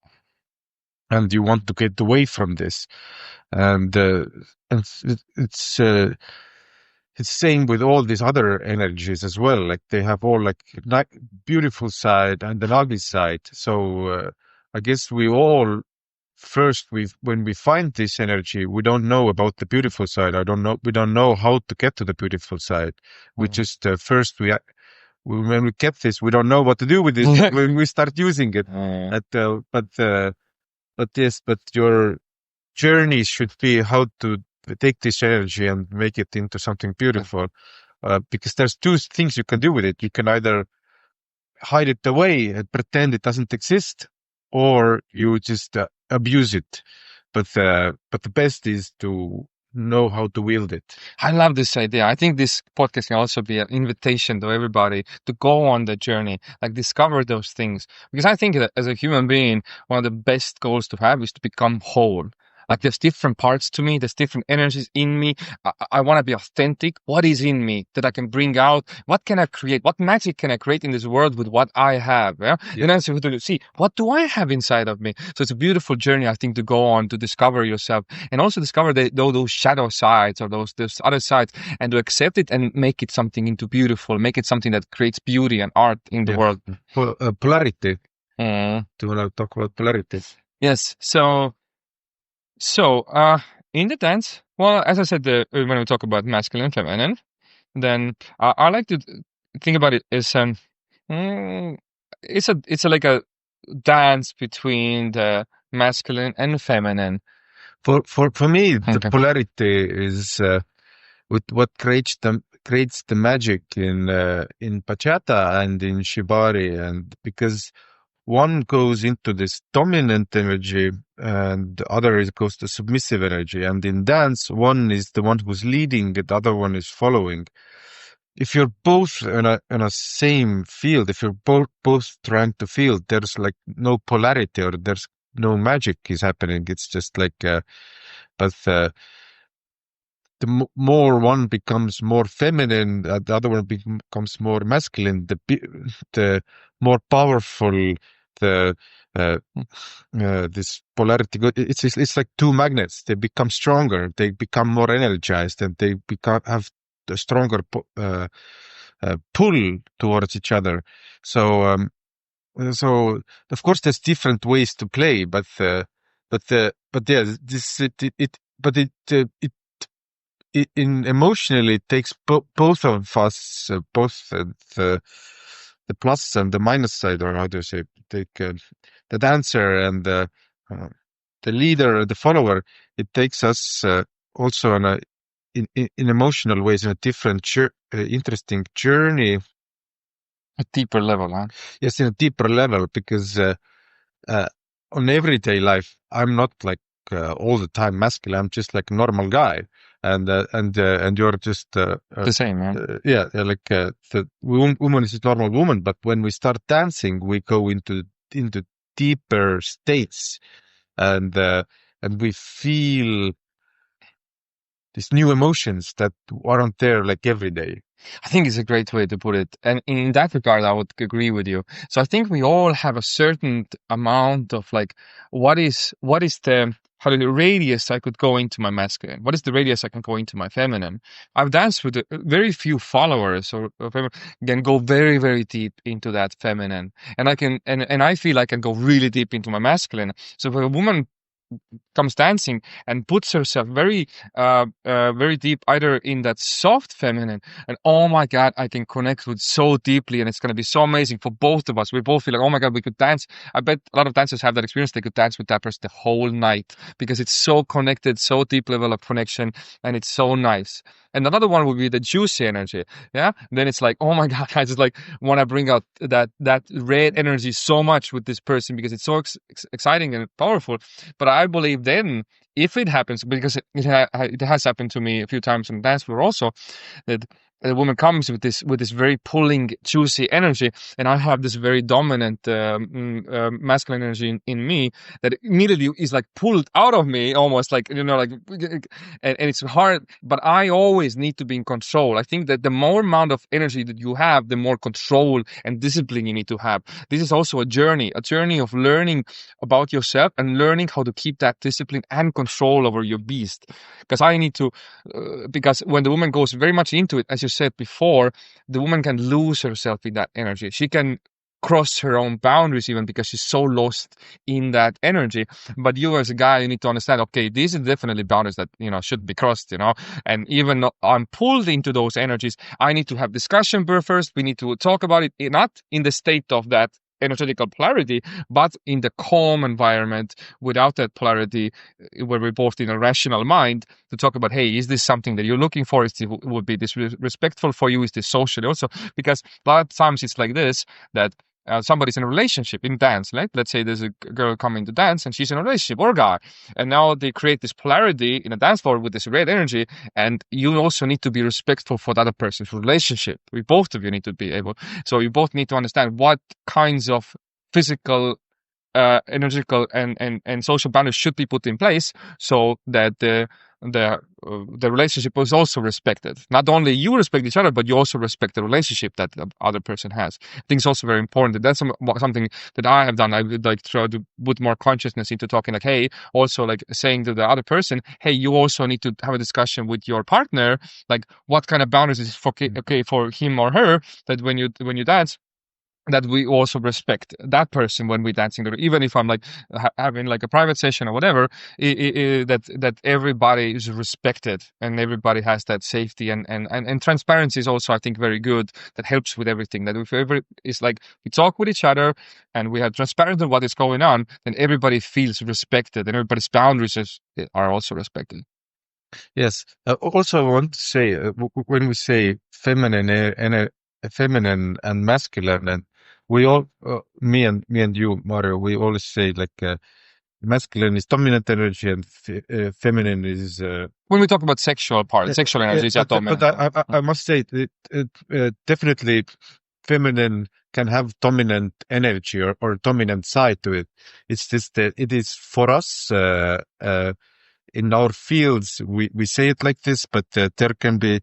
you want to get away from this. And it's same with all these other energies as well. Like they have all like beautiful side and an ugly side. So I guess we all when we find this energy, we don't know about the beautiful side. We don't know how to get to the beautiful side. We just first when we get this, we don't know what to do with it when we start using it. But your journey should be how to take this energy and make it into something beautiful. Because there's two things you can do with it. You can either hide it away and pretend it doesn't exist, or you just abuse it. But the best is to know how to wield it. I love this idea. I think this podcast can also be an invitation to everybody to go on the journey, like discover those things. Because I think that as a human being, one of the best goals to have is to become whole. Like there's different parts to me, there's different energies in me. I want to be authentic. What is in me that I can bring out? What can I create? What magic can I create in this world with what I have? Yeah. And then so to see, what do I have inside of me? So it's a beautiful journey, I think, to go on to discover yourself and also discover those shadow sides or those other sides, and to accept it and make it something into beautiful, make it something that creates beauty and art in the world. Polarity. Do you want to talk about polarity? Yes. So, in the dance, well, as I said, when we talk about masculine and feminine, then I like to think about it as it's like a dance between the masculine and feminine. For me, the polarity is what creates the magic in bachata and in shibari, and because one goes into this dominant energy and the other goes to submissive energy. And in dance, one is the one who's leading, and the other one is following. If you're both in a same field, if you're both trying to feel, there's like no polarity or there's no magic is happening. It's just like, the more one becomes more feminine, the other one becomes more masculine. The more powerful this polarity. It's like two magnets. They become stronger. They become more energized, and they have a stronger pull towards each other. So of course there's different ways to play, but yeah, it emotionally it takes both of us, both the plus and the minus side, or how do you say, take the dancer and the leader, the follower. It takes us also in emotional ways in a different interesting journey, a deeper level, huh? Yes, in a deeper level, because on everyday life, I'm not like all the time masculine. I'm just like a normal guy, and you're just the same, man. Like the woman is a normal woman. But when we start dancing, we go into deeper states, and we feel these new emotions that aren't there like every day. I think it's a great way to put it. And in that regard, I would agree with you. So I think we all have a certain amount of like, what is the radius I could go into my masculine? What is the radius I can go into my feminine? I've danced with very few followers or can go very, very deep into that feminine. And I can, and I feel I can go really deep into my masculine. So if a woman comes dancing and puts herself very deep either in that soft feminine, and oh my god, I can connect with so deeply, and it's going to be so amazing for both of us. We both feel like, oh my god, we could dance. I bet a lot of dancers have that experience. They could dance with that person the whole night because it's so connected, so deep level of connection, and it's so nice. And another one would be the juicy energy. Yeah. Then it's like, oh my god, I just like want to bring out that red energy so much with this person because it's so exciting and powerful. But I believe then, if it happens, because it has happened to me a few times on the dance floor also, that a woman comes with this very pulling, juicy energy, and I have this very dominant masculine energy in me that immediately is like pulled out of me, almost like, like, and it's hard. But I always need to be in control. I think that the more amount of energy that you have, the more control and discipline you need to have. This is also a journey of learning about yourself and learning how to keep that discipline and control over your beast. Because I need to, because when the woman goes very much into it, as you said before, the woman can lose herself in that energy. She can cross her own boundaries even because she's so lost in that energy. But you as a guy, you need to understand, okay, these are definitely boundaries that, should be crossed, and even though I'm pulled into those energies, I need to have discussion first. We need to talk about it, not in the state of that energetical polarity, but in the calm environment without that polarity, where we're both in a rational mind to talk about, hey, is this something that you're looking for? Would be this respectful for you? Is this socially also? Because a lot of times it's like this, that somebody's in a relationship in dance, right? Let's say there's a girl coming to dance and she's in a relationship, or a guy, and now they create this polarity in a dance floor with this red energy, and you also need to be respectful for the other person's relationship. We both of you need to be able, so you both need to understand what kinds of physical, energetical, and social boundaries should be put in place so that the relationship was also respected. Not only you respect each other, but you also respect the relationship that the other person has. I think it's also very important. That's something that I have done. I would like try to put more consciousness into talking, like, hey, also like saying to the other person, hey, you also need to have a discussion with your partner, like what kind of boundaries is okay for him or her, that when you dance, that we also respect that person when we're dancing together. Even if I'm like having like a private session or whatever, that everybody is respected and everybody has that safety, and transparency is also, I think, very good. That helps with everything. That if ever it's like we talk with each other and we have transparency on what is going on, then everybody feels respected and everybody's boundaries are also respected. Yes. Also, I want to say when we say feminine feminine and masculine, and we all, me and you, Mario, we always say like masculine is dominant energy and feminine is. When we talk about sexual part, sexual energy is dominant. But I must say definitely feminine can have dominant energy or dominant side to it. It's just that it is for us. In our fields, we say it like this, but there can be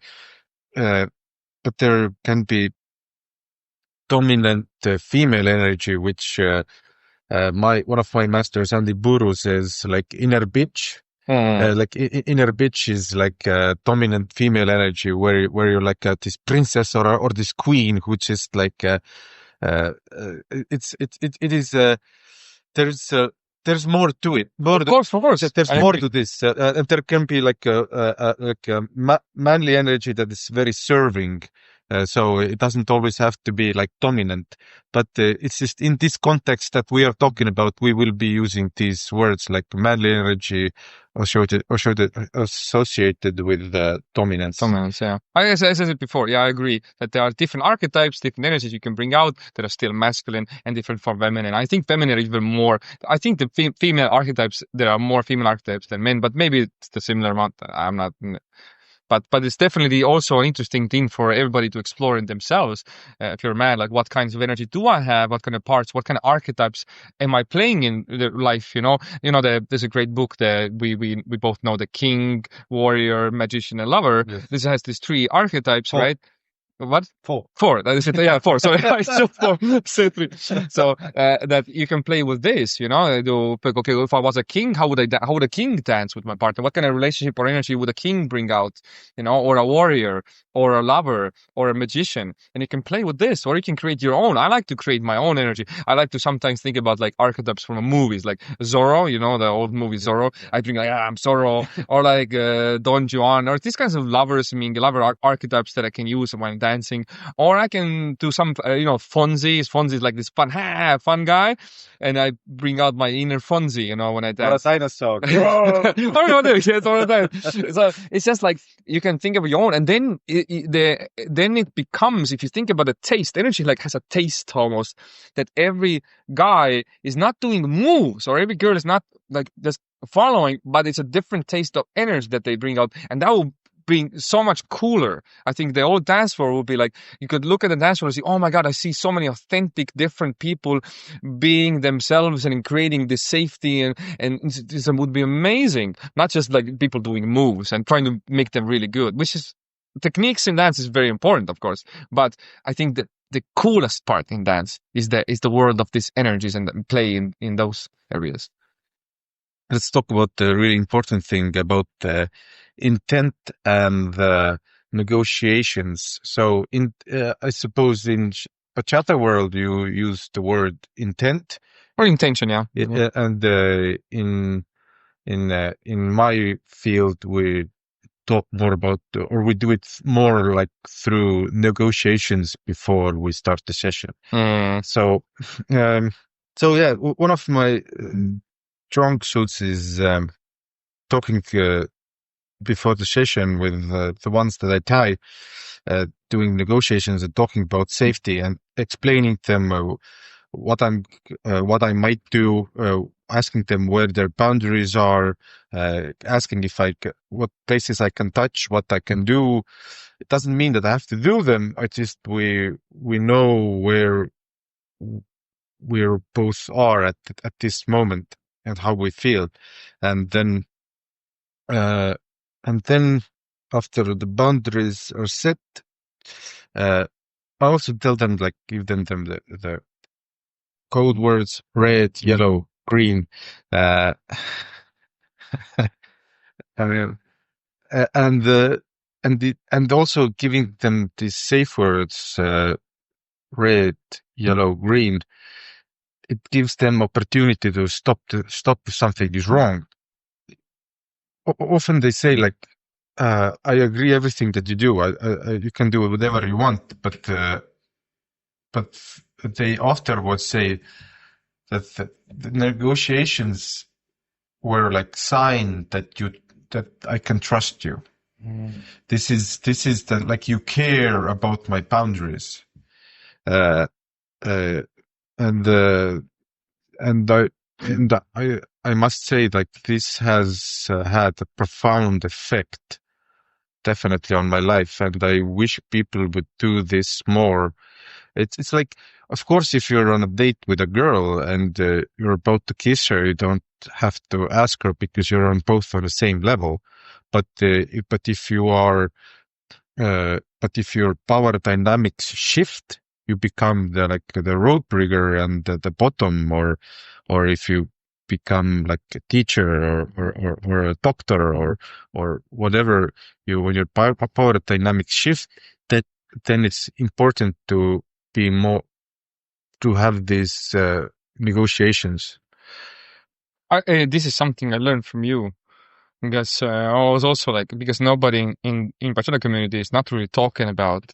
dominant female energy, which one of my masters, Andy Buru, says like inner bitch. Like inner bitch is like dominant female energy, where you're like this princess or this queen who just like it is there's more to it. Of course. There's more to this. And there can be like a manly energy that is very serving. So it doesn't always have to be like dominant, but it's just in this context that we are talking about, we will be using these words like manly energy associated with dominance. Dominance, yeah. I said it before. Yeah, I agree that there are different archetypes, different energies you can bring out that are still masculine and different from feminine. I think feminine is even more. I think the female archetypes, there are more female archetypes than men, but maybe it's the similar amount. I'm not. But it's definitely also an interesting thing for everybody to explore in themselves. If you're a man, like what kinds of energy do I have? What kind of parts? What kind of archetypes am I playing in life? There's a great book that we both know, the king, warrior, magician, and lover. Yes. This has these three archetypes, right? What? Four. That is it. Yeah, four. So I still say three. So that you can play with this, okay, if I was a king, how would a king dance with my partner? What kind of relationship or energy would a king bring out? Or a warrior, or a lover, or a magician, and you can play with this, or you can create your own. I like to create my own energy. I like to sometimes think about like archetypes from movies, like Zorro, the old movie Zorro. I think like, I'm Zorro, or like Don Juan, or these kinds of lover archetypes that I can use when dancing. Or I can do some, Fonzie. Fonzie is like this fun guy, and I bring out my inner Fonzie, when I dance. Or a dinosaur. So it's just like you can think of your own, and then it becomes, if you think about the taste, energy like has a taste almost, that every guy is not doing moves, or every girl is not like just following, but it's a different taste of energy that they bring out, and that will being so much cooler. I think the old dance floor would be like, you could look at the dance floor and see, oh my God, I see so many authentic, different people being themselves and creating this safety, and this would be amazing. Not just like people doing moves and trying to make them really good, which is techniques in dance is very important, of course. But I think that the coolest part in dance is the world of these energies and play in those areas. Let's talk about the really important thing about intent and negotiations. So, I suppose in Bachata world you use the word intent or intention, yeah. And in my field we talk more about, or we do it more like through negotiations before we start the session. So yeah, one of my strong suits is talking before the session with the ones that I tie, doing negotiations and talking about safety and explaining them what I might do, asking them where their boundaries are, asking if what places I can touch, what I can do. It doesn't mean that I have to do them. I just we know where we're both are at this moment and how we feel, and then uh, and then after the boundaries are set, I also tell them, like, give them the code words: red, yellow, green. I mean, and also giving them these safe words, red, yellow, green. It gives them opportunity to stop if something is wrong. Often they say, like, I agree everything that you do. You can do whatever you want, but they afterwards say that the negotiations were like sign that I can trust you. This is that, like, you care about my boundaries, uh, uh, and and I and I must say, like, this has had a profound effect, definitely, on my life, and I wish people would do this more. It's like, of course, if you're on a date with a girl and you're about to kiss her, you don't have to ask her because you're both on the same level. But if you are but if your power dynamics shift, you become the road brigger and the bottom, or if you become like a teacher or a doctor or whatever, when your power dynamics shift, that then it's important to be more to have these negotiations. This is something I learned from you. Because I was also like, because nobody in Bachata community is not really talking about,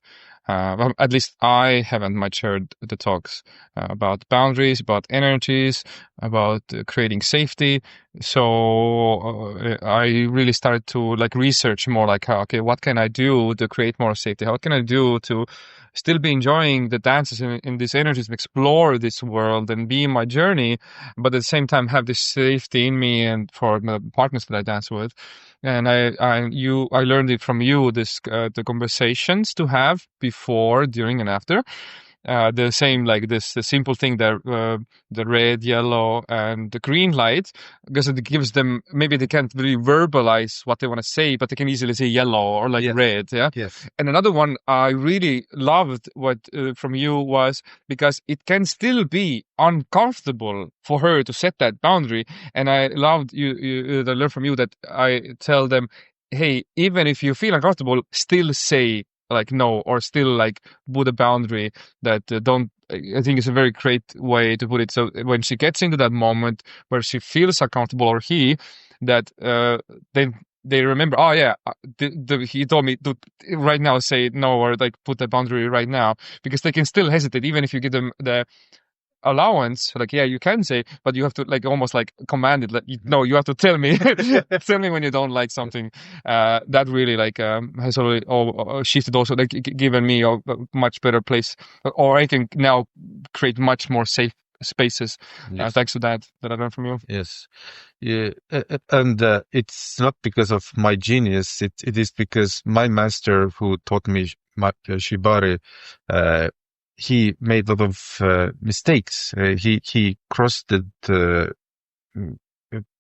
well, at least I haven't much heard the talks about boundaries, about energies, about creating safety. So I really started to like research more, like, okay, what can I do to create more safety? How can I do to still be enjoying the dances in these energies, and explore this world and be in my journey, but at the same time have this safety in me and for the partners that I dance with. And I learned it from you, this the conversations to have before, during, and after. The same, like this, the simple thing that the red, yellow, and the green light, because it gives them, maybe they can't really verbalize what they want to say, but they can easily say yellow or like red. Yeah. Yes. And another one I really loved what from you was, because it can still be uncomfortable for her to set that boundary. And I loved I learned from you that I tell them, hey, even if you feel uncomfortable, still say like no, or still like put a boundary that don't. I think it's a very great way to put it. So when she gets into that moment where she feels uncomfortable, or he, that then they remember, oh yeah, he told me to right now say no, or like put the boundary right now, because they can still hesitate even if you give them the allowance. Like, yeah, you can say, but you have to like almost like command it, like, no, you have to tell me tell me when you don't like something. That really like has already shifted, also like given me a much better place, or I can now create much more safe spaces. Yes. Thanks to that I learned from you. Yes. Yeah, and it's not because of my genius. It is because my master, who taught me Shibari, he made a lot of mistakes. He crossed mm,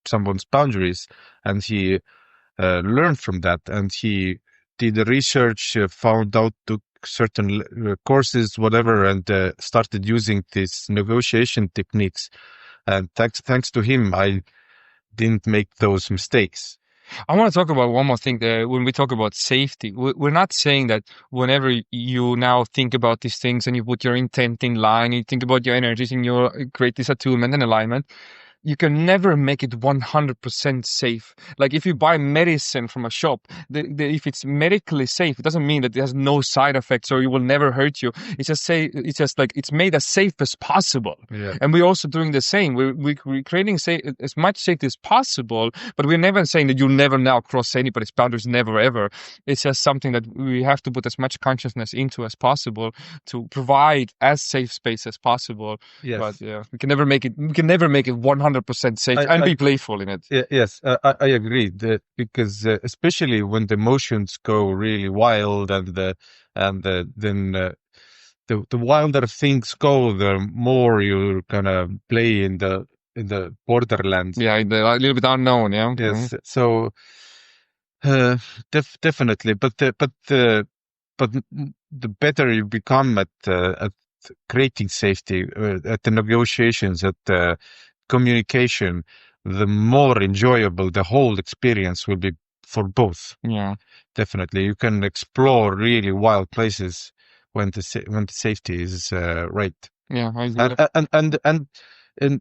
someone's boundaries, and he learned from that. And he did the research, found out, took certain courses, whatever, and started using these negotiation techniques. And thanks to him, I didn't make those mistakes. I want to talk about one more thing. When we talk about safety, we're not saying that whenever you now think about these things and you put your intent in line, you think about your energies and you create this attunement and alignment, you can never make it 100% safe. Like if you buy medicine from a shop, if it's medically safe, it doesn't mean that it has no side effects or it will never hurt you. It's just like it's made as safe as possible. Yeah. And we're also doing the same. We're creating as much safety as possible, but we're never saying that you'll never now cross anybody's boundaries, never ever. It's just something that we have to put as much consciousness into as possible to provide as safe space as possible. Yes. But yeah, we can never make it 100% safe and be playful in it. Yes, I agree that because especially when the emotions go really wild then the wilder things go, the more you're gonna play in the borderlands. Yeah, a little bit unknown. Yeah. Yes. So definitely, but the better you become at creating safety, at the negotiations, at the communication, the more enjoyable the whole experience will be for both. Yeah, definitely. You can explore really wild places when the safety is right. Yeah, I agree.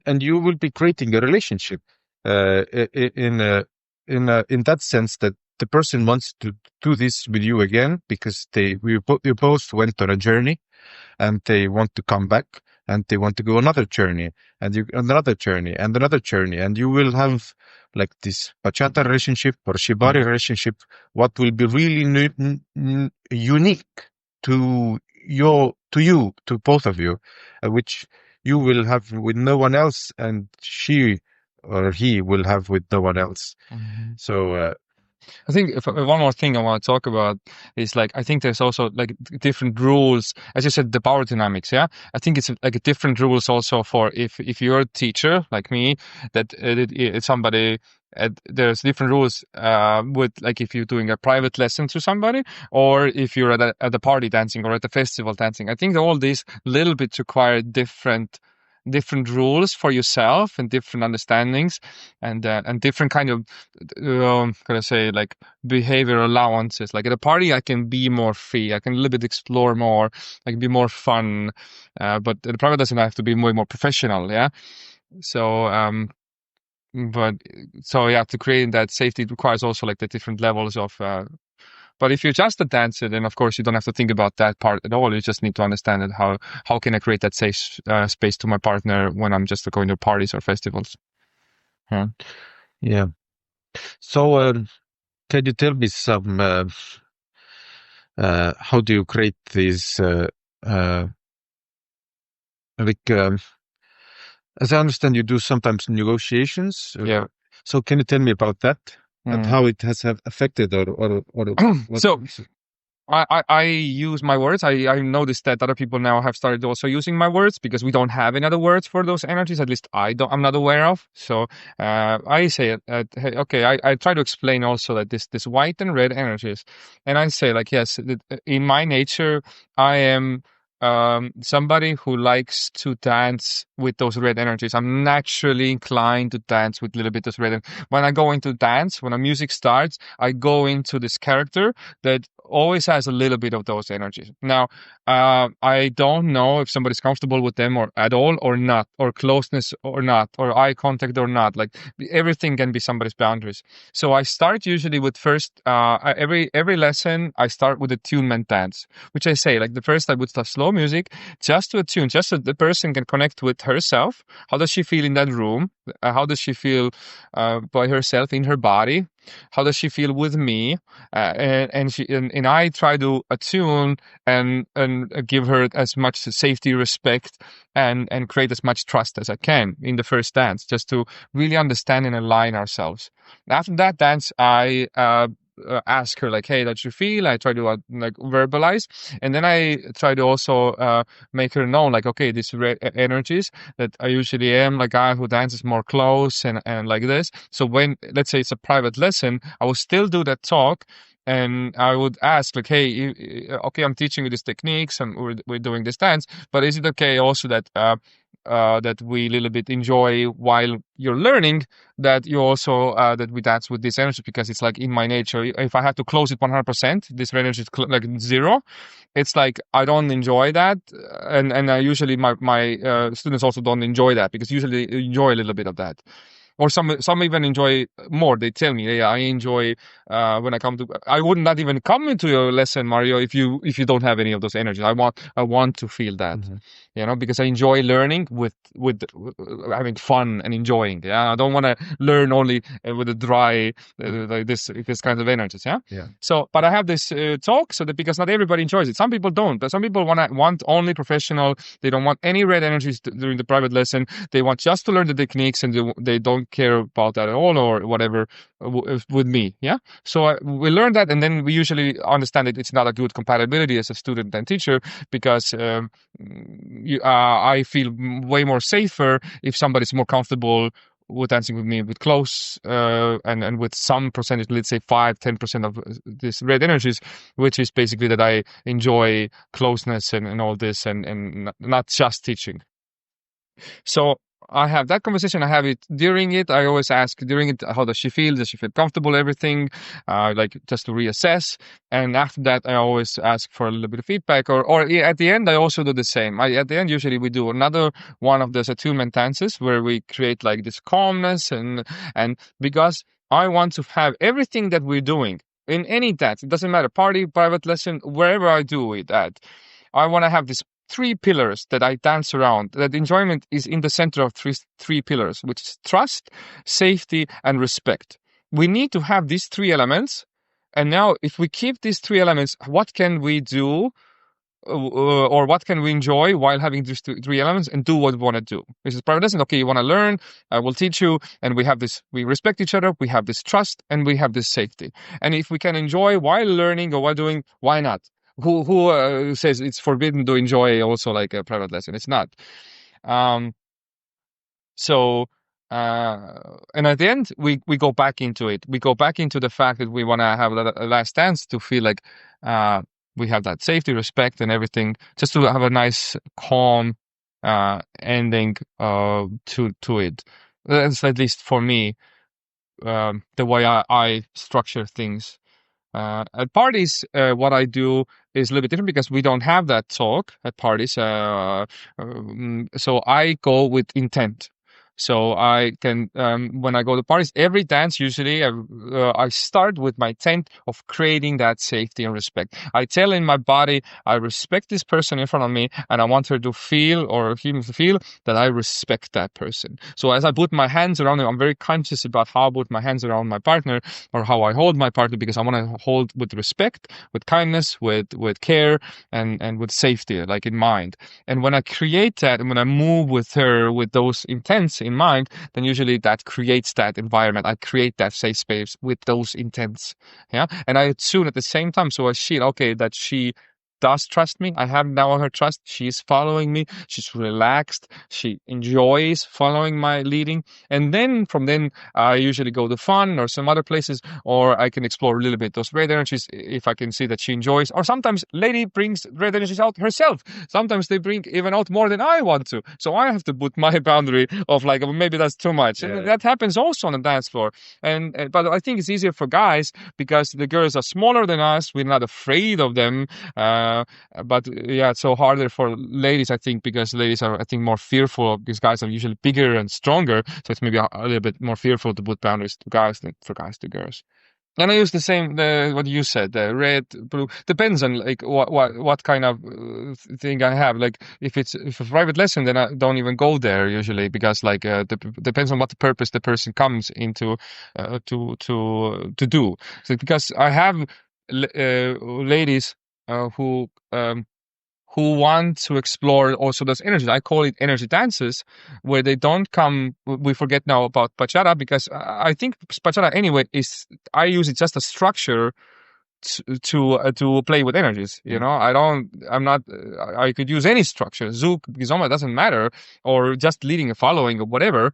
And you will be creating a relationship in that sense that the person wants to do this with you again because you both went on a journey and they want to come back and they want to go another journey and another journey and another journey, and you will have like this bachata relationship or shibari relationship, what will be really unique to both of you, which you will have with no one else and she or he will have with no one else. So I think one more thing I want to talk about is like I think there's also like different rules, as you said, the power dynamics. Yeah, I think it's like different rules also for if you're a teacher like me, that it's somebody. There's different rules with like if you're doing a private lesson to somebody or if you're at a party dancing or at a festival dancing. I think all these little bits require different rules for yourself and different understandings and different kind of can I say like behavior allowances. Like at a party I can be more free, I can a little bit explore more, I can be more fun, but at a private lesson I have to be way more professional. Yeah, so but so yeah, to create that safety it requires also like the different levels of but if you're just a dancer, then of course you don't have to think about that part at all. You just need to understand it. How can I create that safe space to my partner when I'm just going to parties or festivals? Yeah. So can you tell me some how do you create these like as I understand you do sometimes negotiations? Yeah. So can you tell me about that and how it has affected or what? So I use my words. I noticed that other people now have started also using my words because we don't have any other words for those energies. At least I'm not aware of. So I say hey, okay. I try to explain also that this white and red energies, and I say like yes, in my nature I am somebody who likes to dance with those red energies. I'm naturally inclined to dance with a little bit of red. When I go into dance, when the music starts, I go into this character that always has a little bit of those energies. Now, I don't know if somebody's comfortable with them or at all or not, or closeness or not, or eye contact or not. Like everything can be somebody's boundaries. So I start usually with first every lesson I start with a attunement dance, which I say like the first I would start slow music just to attune, just so the person can connect with herself. How does she feel in that room? How does she feel by herself in her body? How does she feel with me? And I try to attune and give her as much safety, respect, and create as much trust as I can in the first dance, just to really understand and align ourselves. After that dance, I ask her like, hey, that you feel? I try to like verbalize, and then I try to also make her know like, okay, these energies that I usually am like guy who dances more close and like this. So when let's say it's a private lesson, I will still do that talk. And I would ask like, hey, okay, I'm teaching you these techniques and we're doing this dance, but is it okay also that that we a little bit enjoy while you're learning, that you also that we dance with this energy, because it's like in my nature. If I have to close it 100%, this energy is like zero. It's like I don't enjoy that, and usually my students also don't enjoy that, because usually they enjoy a little bit of that. Or some even enjoy more. They tell me, yeah, I enjoy when I come to. I would not even come into your lesson, Mario, if you don't have any of those energies. I want to feel that, because I enjoy learning with having fun and enjoying. Yeah, I don't want to learn only with a dry like this kind of energies. Yeah. Yeah. So, but I have this talk so that, because not everybody enjoys it. Some people don't, but some people want only professional. They don't want any red energies during the private lesson. They want just to learn the techniques, and they don't care about that at all, or whatever, with me. Yeah. So we learn that, and then we usually understand that it's not a good compatibility as a student and teacher, because I feel way more safer if somebody's more comfortable with dancing with me with close and with some percentage, let's say 5-10% of this red energies, which is basically that I enjoy closeness and all this, and not just teaching. So I have that conversation. I have it during it. I always ask during it, how does she feel? Does she feel comfortable? Everything, like just to reassess. And after that, I always ask for a little bit of feedback. Or at the end, I also do the same. At the end, usually we do another one of those attunement dances where we create like this calmness, and because I want to have everything that we're doing in any dance. It doesn't matter, party, private lesson, wherever I do it at. I want to have this 3 pillars that I dance around. That enjoyment is in the center of three pillars, which is trust, safety, and respect. We need to have these 3 elements. And now, if we keep these 3 elements, what can we do, or what can we enjoy while having these 3 elements, and do what we want to do? This is private lesson. Okay, you want to learn, I will teach you, and we have this. We respect each other. We have this trust, and we have this safety. And if we can enjoy while learning or while doing, why not? Who says it's forbidden to enjoy also like a private lesson? It's not. So and at the end, we go back into it. We go back into the fact that we want to have a last dance to feel like we have that safety, respect, and everything, just to have a nice, calm ending to it. That's at least for me the way I structure things. At parties, what I do is a little bit different, because we don't have that talk at parties. So I go with intent. So I can, when I go to parties, every dance, usually I start with my intent of creating that safety and respect. I tell in my body, I respect this person in front of me, and I want her to feel, or him to feel, that I respect that person. So as I put my hands around him, I'm very conscious about how I put my hands around my partner, or how I hold my partner, because I want to hold with respect, with kindness, with care, and with safety, like in mind. And when I create that, and when I move with her with those intents in mind, then usually that creates that environment. I create that safe space with those intents. Yeah. And I attune at the same time. So I see, okay, that she does trust me. I have now her trust. She's following me. She's relaxed. She enjoys following my leading. And then from then, I usually go to fun or some other places, or I can explore a little bit those red energies if I can see that she enjoys. Or sometimes lady brings red energies out herself. Sometimes they bring even out more than I want to. So I have to put my boundary of like, maybe that's too much. Yeah. And that happens also on the dance floor. But I think it's easier for guys, because the girls are smaller than us. We're not afraid of them. But yeah, it's so harder for ladies, I think, because ladies are, I think, more fearful. These guys are usually bigger and stronger, so it's maybe a little bit more fearful to put boundaries to guys than for guys to girls. And I use the same, what you said, the red, blue. Depends on like what kind of thing I have. Like if it's a private lesson, then I don't even go there usually, because like depends on what the purpose the person comes into to do. So because I have ladies who want to explore also those energies. I call it energy dances, where they don't come. We forget now about bachata, because I think bachata anyway I use it just a structure to play with energies. You know, I could use any structure, zouk, gizomba, doesn't matter, or just leading and following or whatever.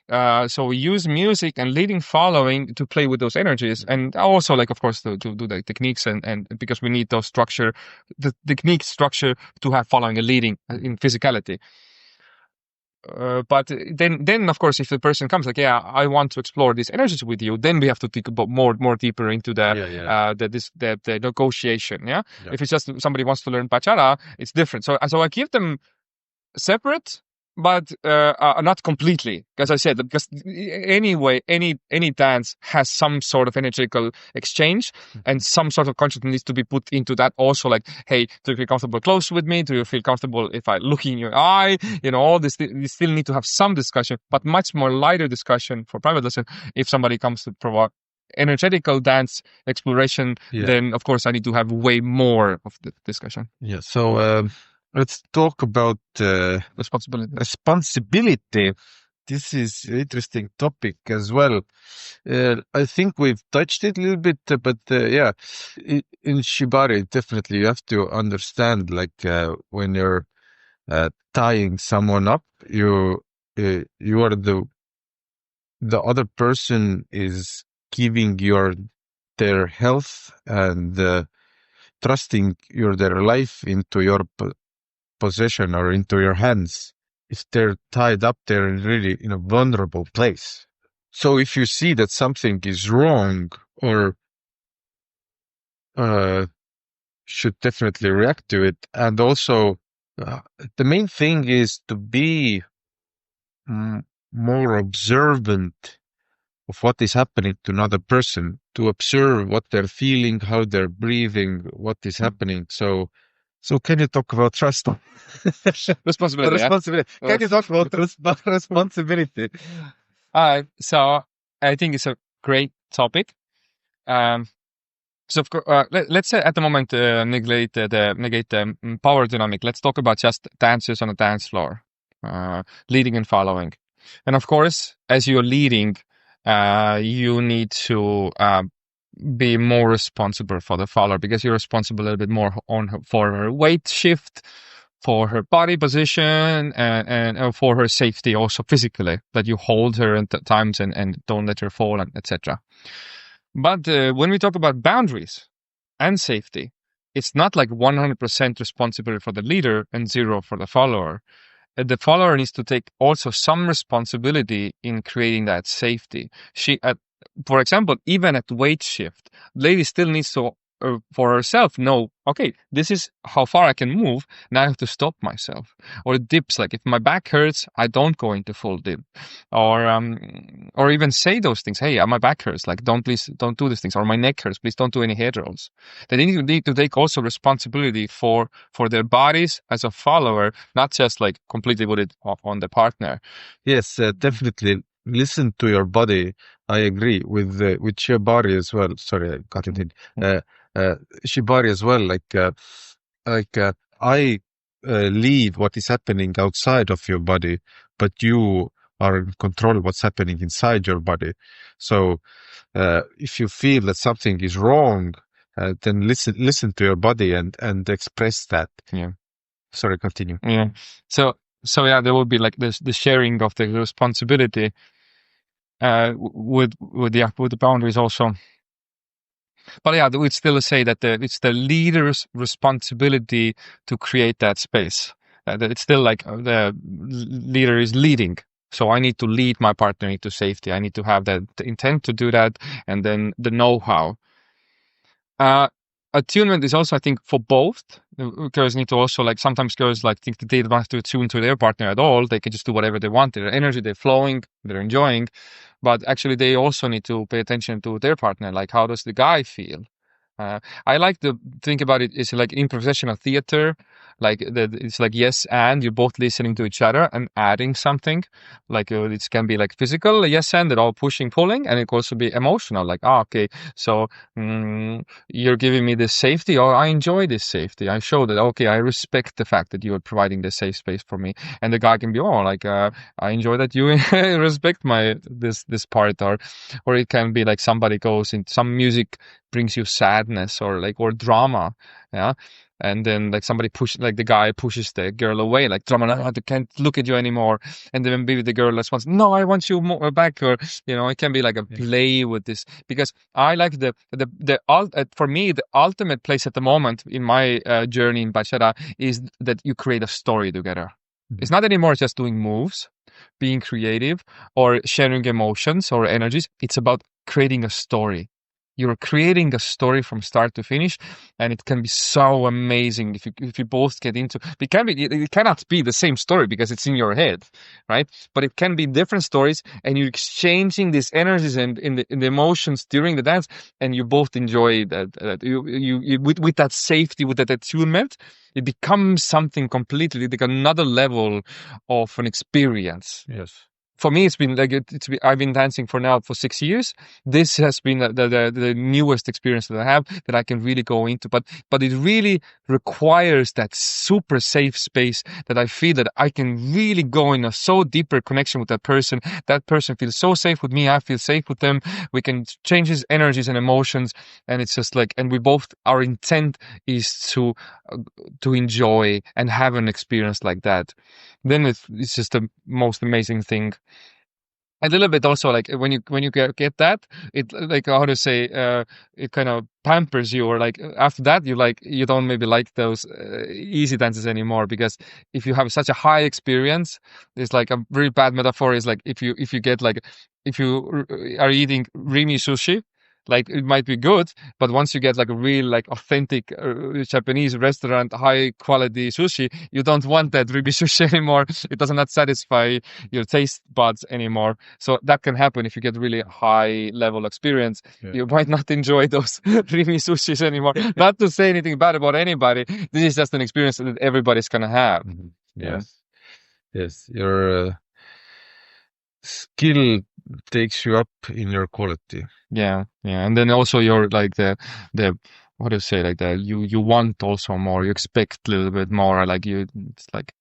So we use music and leading, following to play with those energies, and also, like, of course, to do the techniques, and because we need those the technique structure to have following and leading in physicality. But then of course, if the person comes like, yeah, I want to explore these energies with you, then we have to think about more deeper into the negotiation. Yeah? If it's just somebody wants to learn bachata, it's different. So I keep them separate, but not completely, as I said, because anyway, any dance has some sort of energetical exchange, and some sort of consciousness needs to be put into that also. Like, hey, do you feel comfortable close with me? Do you feel comfortable if I look in your eye? All this, you still need to have some discussion, but much more lighter discussion for private lesson. If somebody comes to provide energetical dance exploration, then of course I need to have way more of the discussion. Yeah. So let's talk about responsibility. This is an interesting topic as well. I think we've touched it a little bit, but yeah, in Shibari, definitely you have to understand, like when you're tying someone up, you are the other person is giving their health and trusting their life into your possession or into your hands. If they're tied up, they're really in a vulnerable place. So if you see that something is wrong, or should definitely react to it. And also, the main thing is to be more observant of what is happening to another person, to observe what they're feeling, how they're breathing, what is happening. So can you talk about trust? Responsibility. Can you talk about responsibility? So I think it's a great topic. So of course, let's say at the moment negate the power dynamic. Let's talk about just dancers on a dance floor, leading and following. And of course, as you're leading, you need to be more responsible for the follower, because you're responsible a little bit more for her weight shift, for her body position, and for her safety also physically, that you hold her at times and don't let her fall, and etc. But when we talk about boundaries and safety, it's not like 100% responsibility for the leader and 0 for the follower. The follower needs to take also some responsibility in creating that safety. For example, even at weight shift, lady still needs to, for herself, know, okay, this is how far I can move. Now I have to stop myself. Or dips, like if my back hurts, I don't go into full dip. Or even say those things. Hey, my back hurts. Like, don't do these things. Or my neck hurts. Please don't do any head rolls. They need to take also responsibility for their bodies as a follower, not just like completely put it on the partner. Yes, definitely. Listen to your body. I agree with Shibari as well. Sorry, I cut it in. Shibari as well. I lead what is happening outside of your body, but you are in control of what's happening inside your body. So if you feel that something is wrong, then listen to your body and express that. Yeah. Sorry, continue. Yeah. So yeah, there will be like this the sharing of the responsibility with the boundaries also. But yeah, we'd still say that it's the leader's responsibility to create that space. That it's still like the leader is leading. So I need to lead my partner into safety. I need to have the intent to do that, and then the know-how. Attunement is also, I think, for both. Girls need to also, like, sometimes girls like think that they don't have to attune to their partner at all. They can just do whatever they want. Their energy, they're flowing, they're enjoying. But actually, they also need to pay attention to their partner. Like, how does the guy feel? I like to think about it as like improvisational theater. Like it's like yes, and you're both listening to each other and adding something. Like it can be like physical yes, and they're all pushing, pulling, and it can also be emotional. Like okay, so you're giving me this safety, or I enjoy this safety. I show that okay, I respect the fact that you are providing this safe space for me. And the guy can be like I enjoy that you respect this part, or it can be like somebody goes in some music brings you sadness or drama, yeah, and then like somebody the guy pushes the girl away, like drama, I can't look at you anymore, and then maybe the girl responds, no, I want you more back, or it can be like a play with this, because I like for me the ultimate place at the moment in my journey in bachata is that you create a story together. It's not anymore just doing moves. being creative or sharing emotions or energies. It's about creating a story. You're creating a story from start to finish, and it can be so amazing if you both get into. It cannot be the same story because it's in your head, right? But it can be different stories, and you're exchanging these energies and in the emotions during the dance, and you both enjoy that you with that safety, with that attunement. It becomes something completely like another level of an experience. Yes. For me, it's been like I've been dancing for 6 years. This has been the newest experience that I have that I can really go into. But it really requires that super safe space that I feel that I can really go in a so deeper connection with that person. That person feels so safe with me. I feel safe with them. We can change his energies and emotions, and it's just like, and we both, our intent is to enjoy and have an experience like that. Then it's just the most amazing thing. A little bit also like when you get that, it like how to say, it kind of pampers you, or like after that you don't maybe like those easy dances anymore, because if you have such a high experience, it's like a very bad metaphor is like if you get like if you are eating rimi sushi, like it might be good, but once you get like a real like authentic Japanese restaurant high quality sushi, you don't want that rimi sushi anymore. It does not satisfy your taste buds anymore. So that can happen if you get really high level experience. Yeah. You might not enjoy those rimi sushis anymore. Not to say anything bad about anybody. This is just an experience that everybody's gonna have. Mm-hmm. Yeah. Yes. Your skill takes you up in your quality. Yeah. And then also you're like the what do you say, like the you want also more. You expect a little bit more. Like it's like,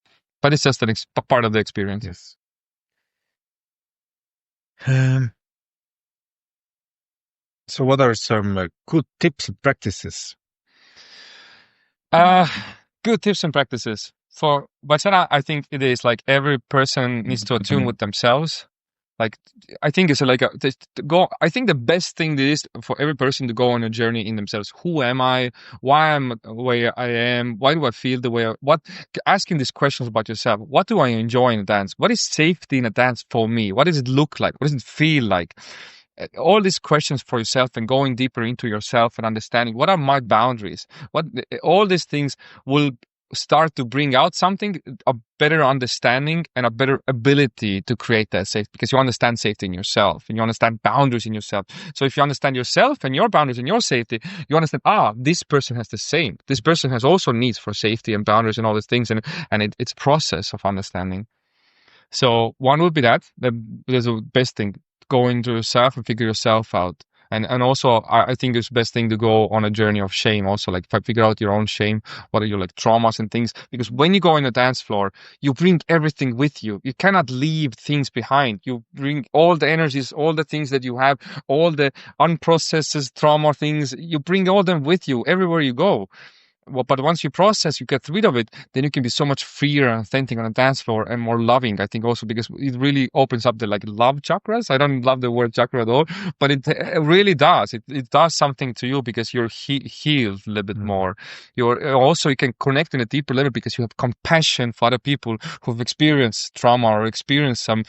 but it's just part of the experience. Yes. So what are some good tips and practices? Good tips and practices for bachata. I think it is like every person needs to attune with themselves. Like I think it's like to go. I think the best thing is for every person to go on a journey in themselves. Who am I? Why am I where I am? Why do I feel the way? What asking these questions about yourself? What do I enjoy in a dance? What is safety in a dance for me? What does it look like? What does it feel like? All these questions for yourself and going deeper into yourself and understanding what are my boundaries. All these things will start to bring out something, a better understanding and a better ability to create that safety, because you understand safety in yourself and you understand boundaries in yourself. So if you understand yourself and your boundaries and your safety, you understand, this person has the same. This person has also needs for safety and boundaries and all these things, and it's a process of understanding. So one would be that's the best thing, go into yourself and figure yourself out. And also I think it's best thing to go on a journey of shame also, like figure out your own shame, what are your like traumas and things, because when you go in a dance floor, you bring everything with you. You cannot leave things behind. You bring all the energies, all the things that you have, all the unprocessed trauma things, you bring all them with you everywhere you go. Well, but once you process, you get rid of it, then you can be so much freer and authentic on a dance floor and more loving. I think also because it really opens up the like love chakras. I don't love the word chakra at all, but it really does. It does something to you because you're healed a little bit more. You're also, you can connect in a deeper level because you have compassion for other people who've experienced trauma or experienced some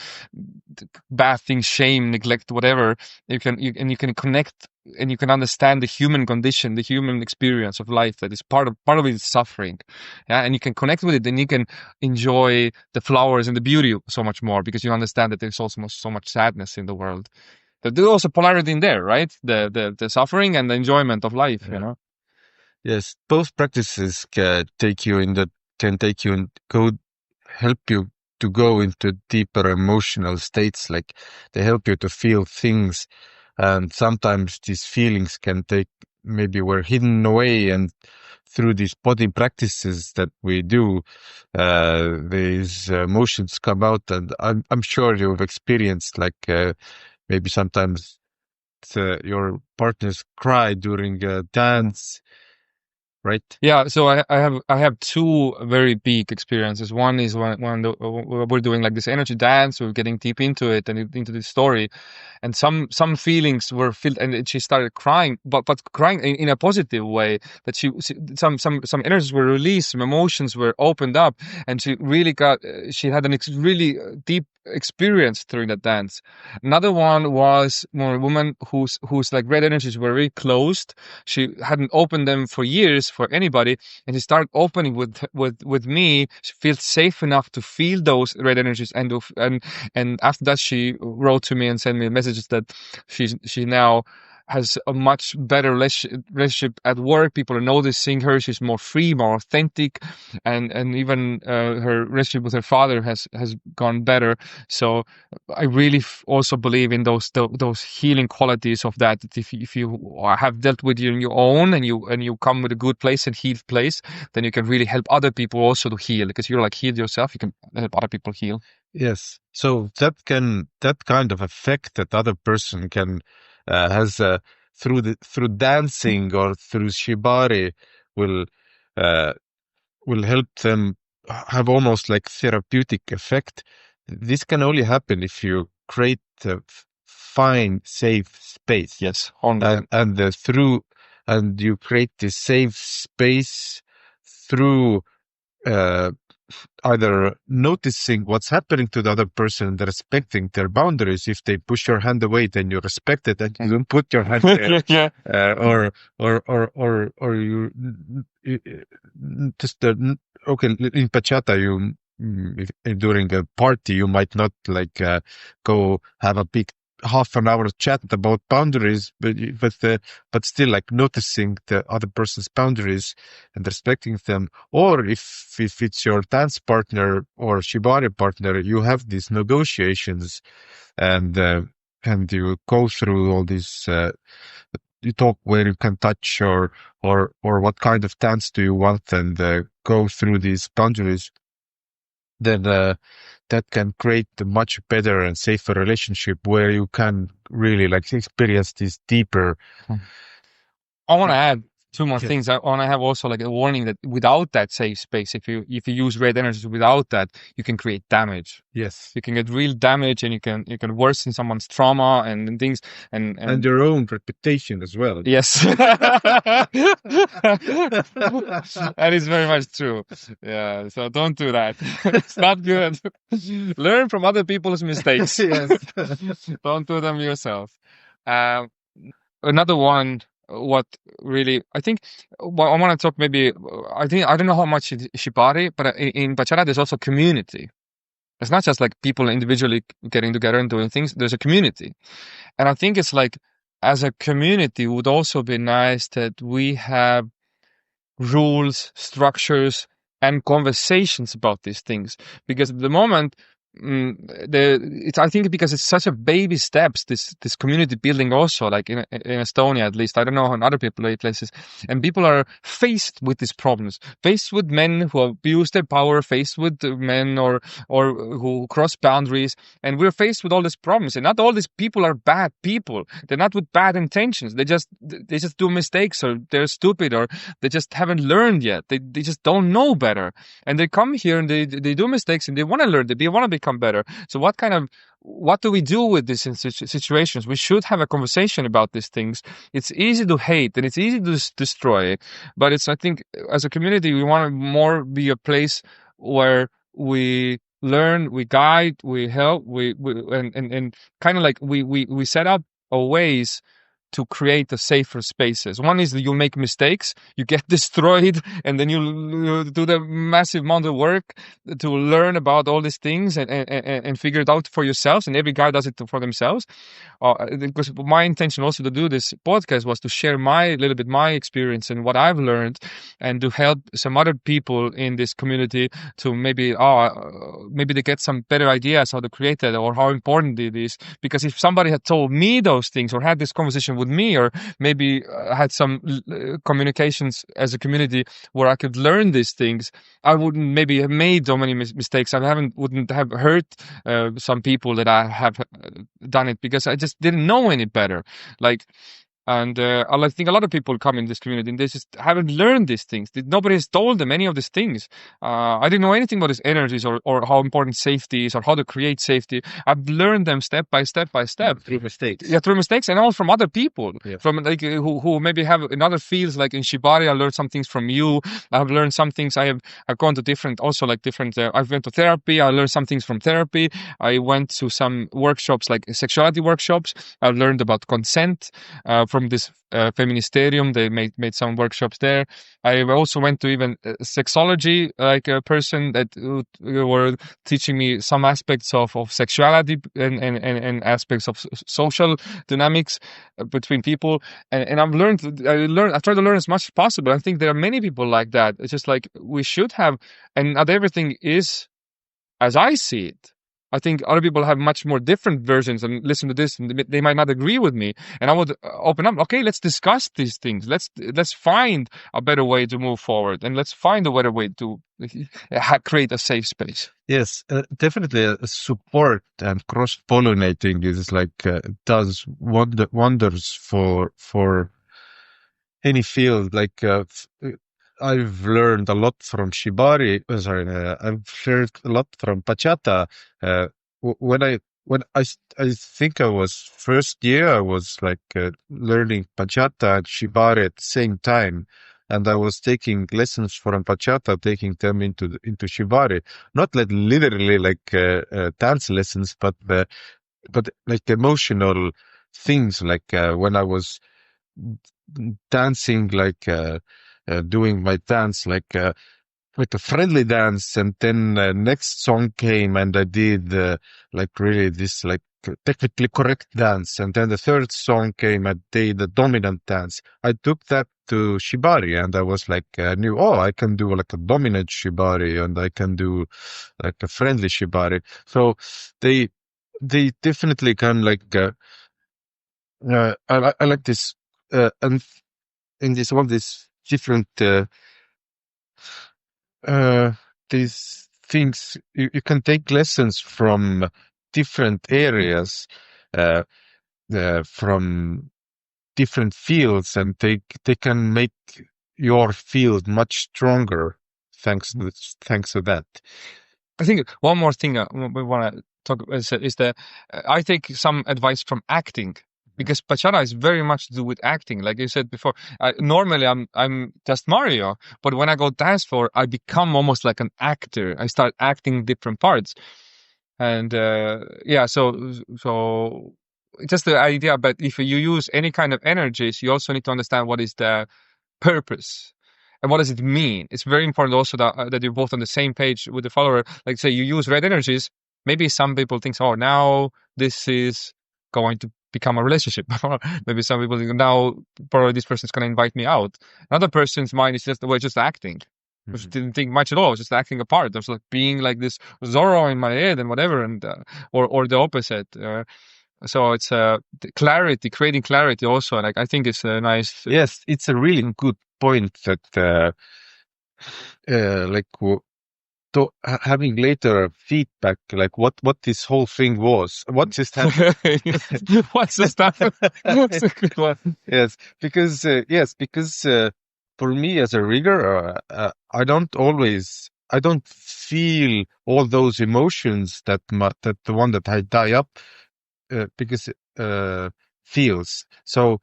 bad things, shame, neglect, whatever. You can connect and you can understand the human condition, the human experience of life, that is part of it is suffering. Yeah, and you can connect with it, and you can enjoy the flowers and the beauty so much more because you understand that there's also so much sadness in the world. There's also polarity in there, right? The suffering and the enjoyment of life, Yeah. you know. Yes, both practices can take you and help you to go into deeper emotional states. Like they help you to feel things, and sometimes these feelings can maybe were hidden away, and through these body practices that we do, these emotions come out. And I'm sure you've experienced maybe sometimes your partners cry during a dance. Right. Yeah, so I have two very big experiences. One is when we're doing like this energy dance, we're getting deep into it and into the story, and some feelings were felt, and she started crying, but crying in a positive way. That some energies were released, some emotions were opened up, and she really got she had an really deep experienced during that dance. Another one was more a woman whose like red energies were very closed. She hadn't opened them for years for anybody, and she started opening with me. She feels safe enough to feel those red energies, and after that she wrote to me and sent me messages that she now has a much better relationship at work. People are noticing her. She's more free, more authentic, and even her relationship with her father has gone better. So I really also believe in those healing qualities of that. That if you have dealt with it on your own, and you come with a good place and healed place, then you can really help other people also to heal. Because you're like healed yourself, you can help other people heal. Yes. So that kind of effect that other person can has through dancing or through shibari will uh, will help them have almost like therapeutic effect. This can only happen if you create a fine, safe space. Yes, and you create this safe space through uh, either noticing what's happening to the other person and respecting their boundaries. If they push your hand away, then you respect it and you don't put your hand there. Yeah. Or you just okay. In bachata, during a party, you might not like go have a big half an hour chat about boundaries, but still like noticing the other person's boundaries and respecting them. Or if it's your dance partner or shibari partner, you have these negotiations, and you go through all these. You talk where you can touch, or what kind of dance do you want, and go through these boundaries. Then that can create a much better and safer relationship where you can really like experience this deeper. I want to add two more things. I want to have also like a warning that without that safe space, if you use red energies without that, you can create damage. Yes, you can get real damage, and you can worsen someone's trauma and things, and your own reputation as well. Yes. That is very much true. Yeah, so don't do that. It's not good. Learn from other people's mistakes. Yes. Don't do them yourself. Another one, what really, I think, well, I want to talk maybe, I don't know how much Shibari, but in Bachata, there's also community. It's not just like people individually getting together and doing things. There's a community. And I think it's like, as a community, it would also be nice that we have rules, structures, and conversations about these things. Because at the moment, I think because it's such a baby steps, this community building also, like in Estonia at least, I don't know in other places, and people are faced with these problems, faced with men who abuse their power, faced with men or who cross boundaries, and we're faced with all these problems. And not all these people are bad people. They're not with bad intentions. They just do mistakes, or they're stupid, or they just haven't learned yet. They just don't know better, and they come here and they do mistakes, and they want to learn. They want to become better. So what do we do with these situations? We should have a conversation about these things. It's easy to hate and it's easy to destroy, but I think as a community, we want to more be a place where we learn, we guide, we help, and kind of like we set up a ways to create the safer spaces. One is that you make mistakes, you get destroyed, and then you do the massive amount of work to learn about all these things and figure it out for yourselves. And every guy does it for themselves. Because my intention also to do this podcast was to share my experience and what I've learned, and to help some other people in this community to maybe they get some better ideas how to create that, or how important it is. Because if somebody had told me those things, or had this conversation with me, or maybe had some communications as a community where I could learn these things, I wouldn't maybe have made so many mistakes. Wouldn't have hurt some people that I have done it, because I just didn't know any better. Like, And I think a lot of people come in this community and they just haven't learned these things. Nobody has told them any of these things. I didn't know anything about these energies or how important safety is or how to create safety. I've learned them step by step by step. Through mistakes. Yeah, through mistakes and all from other people. Yeah. From like who maybe have in other fields, like in Shibari, I learned some things from you. I've learned some things. I've gone to different, I've went to therapy. I learned some things from therapy. I went to some workshops, like sexuality workshops. I learned about consent from this feministerium. They made some workshops there. I also went to even sexology, like a person that were teaching me some aspects of sexuality and aspects of social dynamics between people. And I try to learn as much as possible. I think there are many people like that. It's just like we should have, and not everything is as I see it. I think other people have much more different versions and listen to this and they might not agree with me. And I would open up, okay, let's discuss these things. Let's find a better way to move forward and let's find a better way to create a safe space. Yes, definitely support and cross-pollinating is like does wonders for any field. Like I've learned a lot from Shibari. I've learned a lot from Bachata. When I think I was first year, I was like learning Bachata and Shibari at the same time, and I was taking lessons from Bachata, taking them into Shibari. Not like literally like dance lessons, but like emotional things. Like when I was dancing, like doing my dance, like with a friendly dance, and then next song came and I did like really this like technically correct dance, and then the third song came and did the dominant dance. I took that to Shibari and I was like knew, oh, I can do like a dominant Shibari and I can do like a friendly Shibari. So they definitely can like I like this and in this all these different uh, these things you can take lessons from different areas uh, from different fields, and they can make your field much stronger thanks to that. I think one more thing we want to talk about is that I take some advice from acting, because bachata is very much to do with acting. Like you said before, normally I'm just Mario, but when I go dance floor, I become almost like an actor. I start acting different parts, and so just the idea. But if you use any kind of energies, you also need to understand what is the purpose. And what does it mean? It's very important also that you're both on the same page with the follower. Like say you use red energies, maybe some people think, oh, now this is going to become a relationship. Maybe some people think, now probably this person's going to invite me out. Another person's mind is just, well, just acting. Which didn't think much at all. Just acting a part. There's like being like this Zorro in my head and whatever, and or the opposite. So it's clarity, creating clarity also. Like I think it's a nice. Yes, it's a really good point that like having later feedback, like what this whole thing was, what just happened. What's the stuff? That's a good one. Yes, because for me as a rigger, I don't feel all those emotions that the one that I tie up because feels. So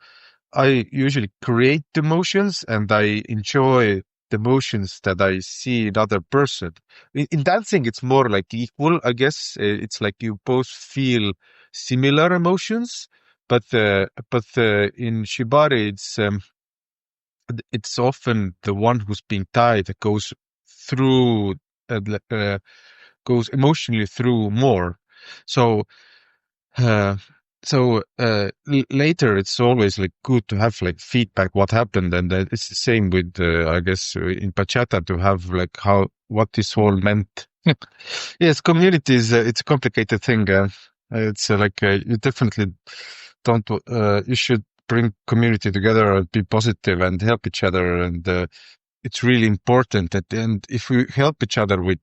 I usually create the emotions and I enjoy the emotions that I see in other person. In dancing, it's more like equal, I guess. It's like you both feel similar emotions, but in Shibari, it's often the one who's being tied that goes through, goes emotionally through more. So uh, later, it's always like good to have like feedback what happened, and it's the same with I guess in bachata to have like what this all meant. Yes, community is it's a complicated thing. It's like you definitely don't. You should bring community together and be positive and help each other, and it's really important. At the end, if we help each other with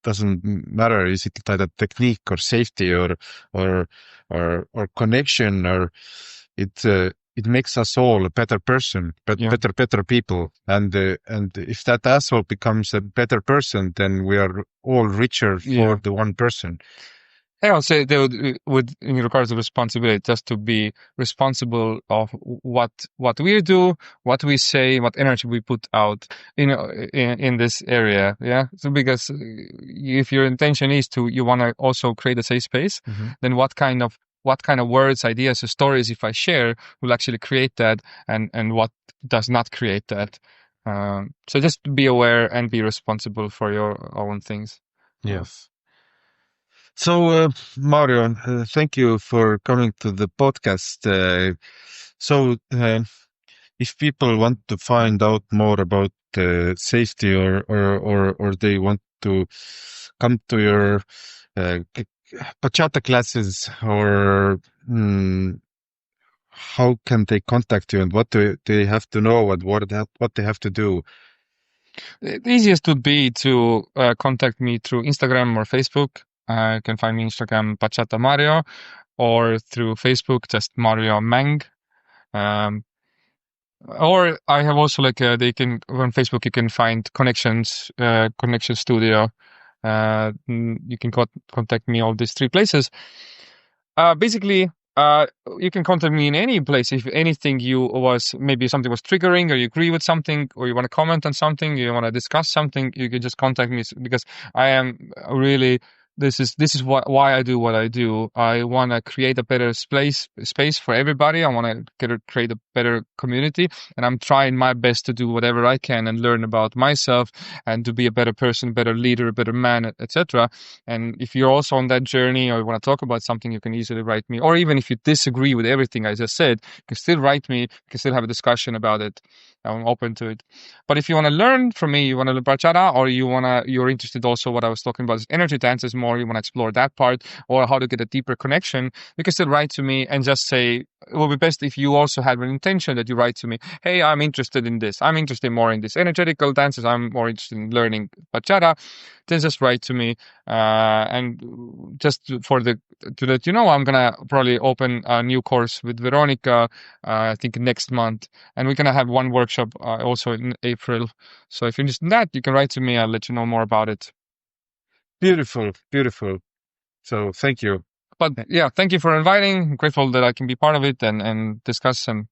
doesn't matter is it either technique or safety or connection, or it it makes us all a better person, but better people. And if that asshole becomes a better person, then we are all richer for the one person. I would say they would, in regards to responsibility, just to be responsible of what we do, what we say, what energy we put out, in this area. Yeah. So because if your intention is you want to also create a safe space, then what kind of words, ideas, or stories, if I share, will actually create that, and what does not create that. So just be aware and be responsible for your own things. Yes. So, Mario, thank you for coming to the podcast. If people want to find out more about safety, or they want to come to your bachata classes, or how can they contact you, and what do they have to know, and what they have to do? The easiest would be to contact me through Instagram or Facebook. You can find me Instagram Bachata Mario, or through Facebook just Mario Mäng. Or I have also on Facebook you can find Connections, Connection Studio. You can contact me all these 3 places. Basically, you can contact me in any place. If anything maybe something was triggering, or you agree with something, or you want to comment on something, you want to discuss something, you can just contact me, because I am really, this is why I do what I do. I want to create a better space for everybody. I want to create a better community, and I'm trying my best to do whatever I can and learn about myself, and to be a better person, better leader, a better man, etc. And if you're also on that journey, or you want to talk about something, you can easily write me. Or even if you disagree with everything I just said, you can still write me. You can still have a discussion about it. I'm open to it. But if you want to learn from me, you want to learn bachata, or you're interested also what I was talking about is energy dances more, you want to explore that part, or how to get a deeper connection, you can still write to me and just say, it will be best if you also have an intention that you write to me, hey, I'm interested in this. I'm interested more in this energetical dances. I'm more interested in learning bachata. Then just write to me. And just to let you know, I'm gonna probably open a new course with Veronica, I think next month, and we're gonna have one workshop also in April. So if you're interested in that, you can write to me. I'll let you know more about it. Beautiful. So thank you. But yeah, thank you for inviting. I'm grateful that I can be part of it and discuss and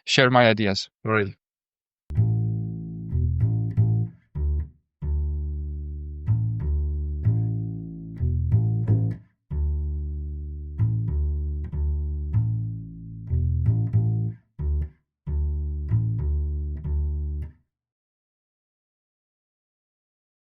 share my ideas. Right.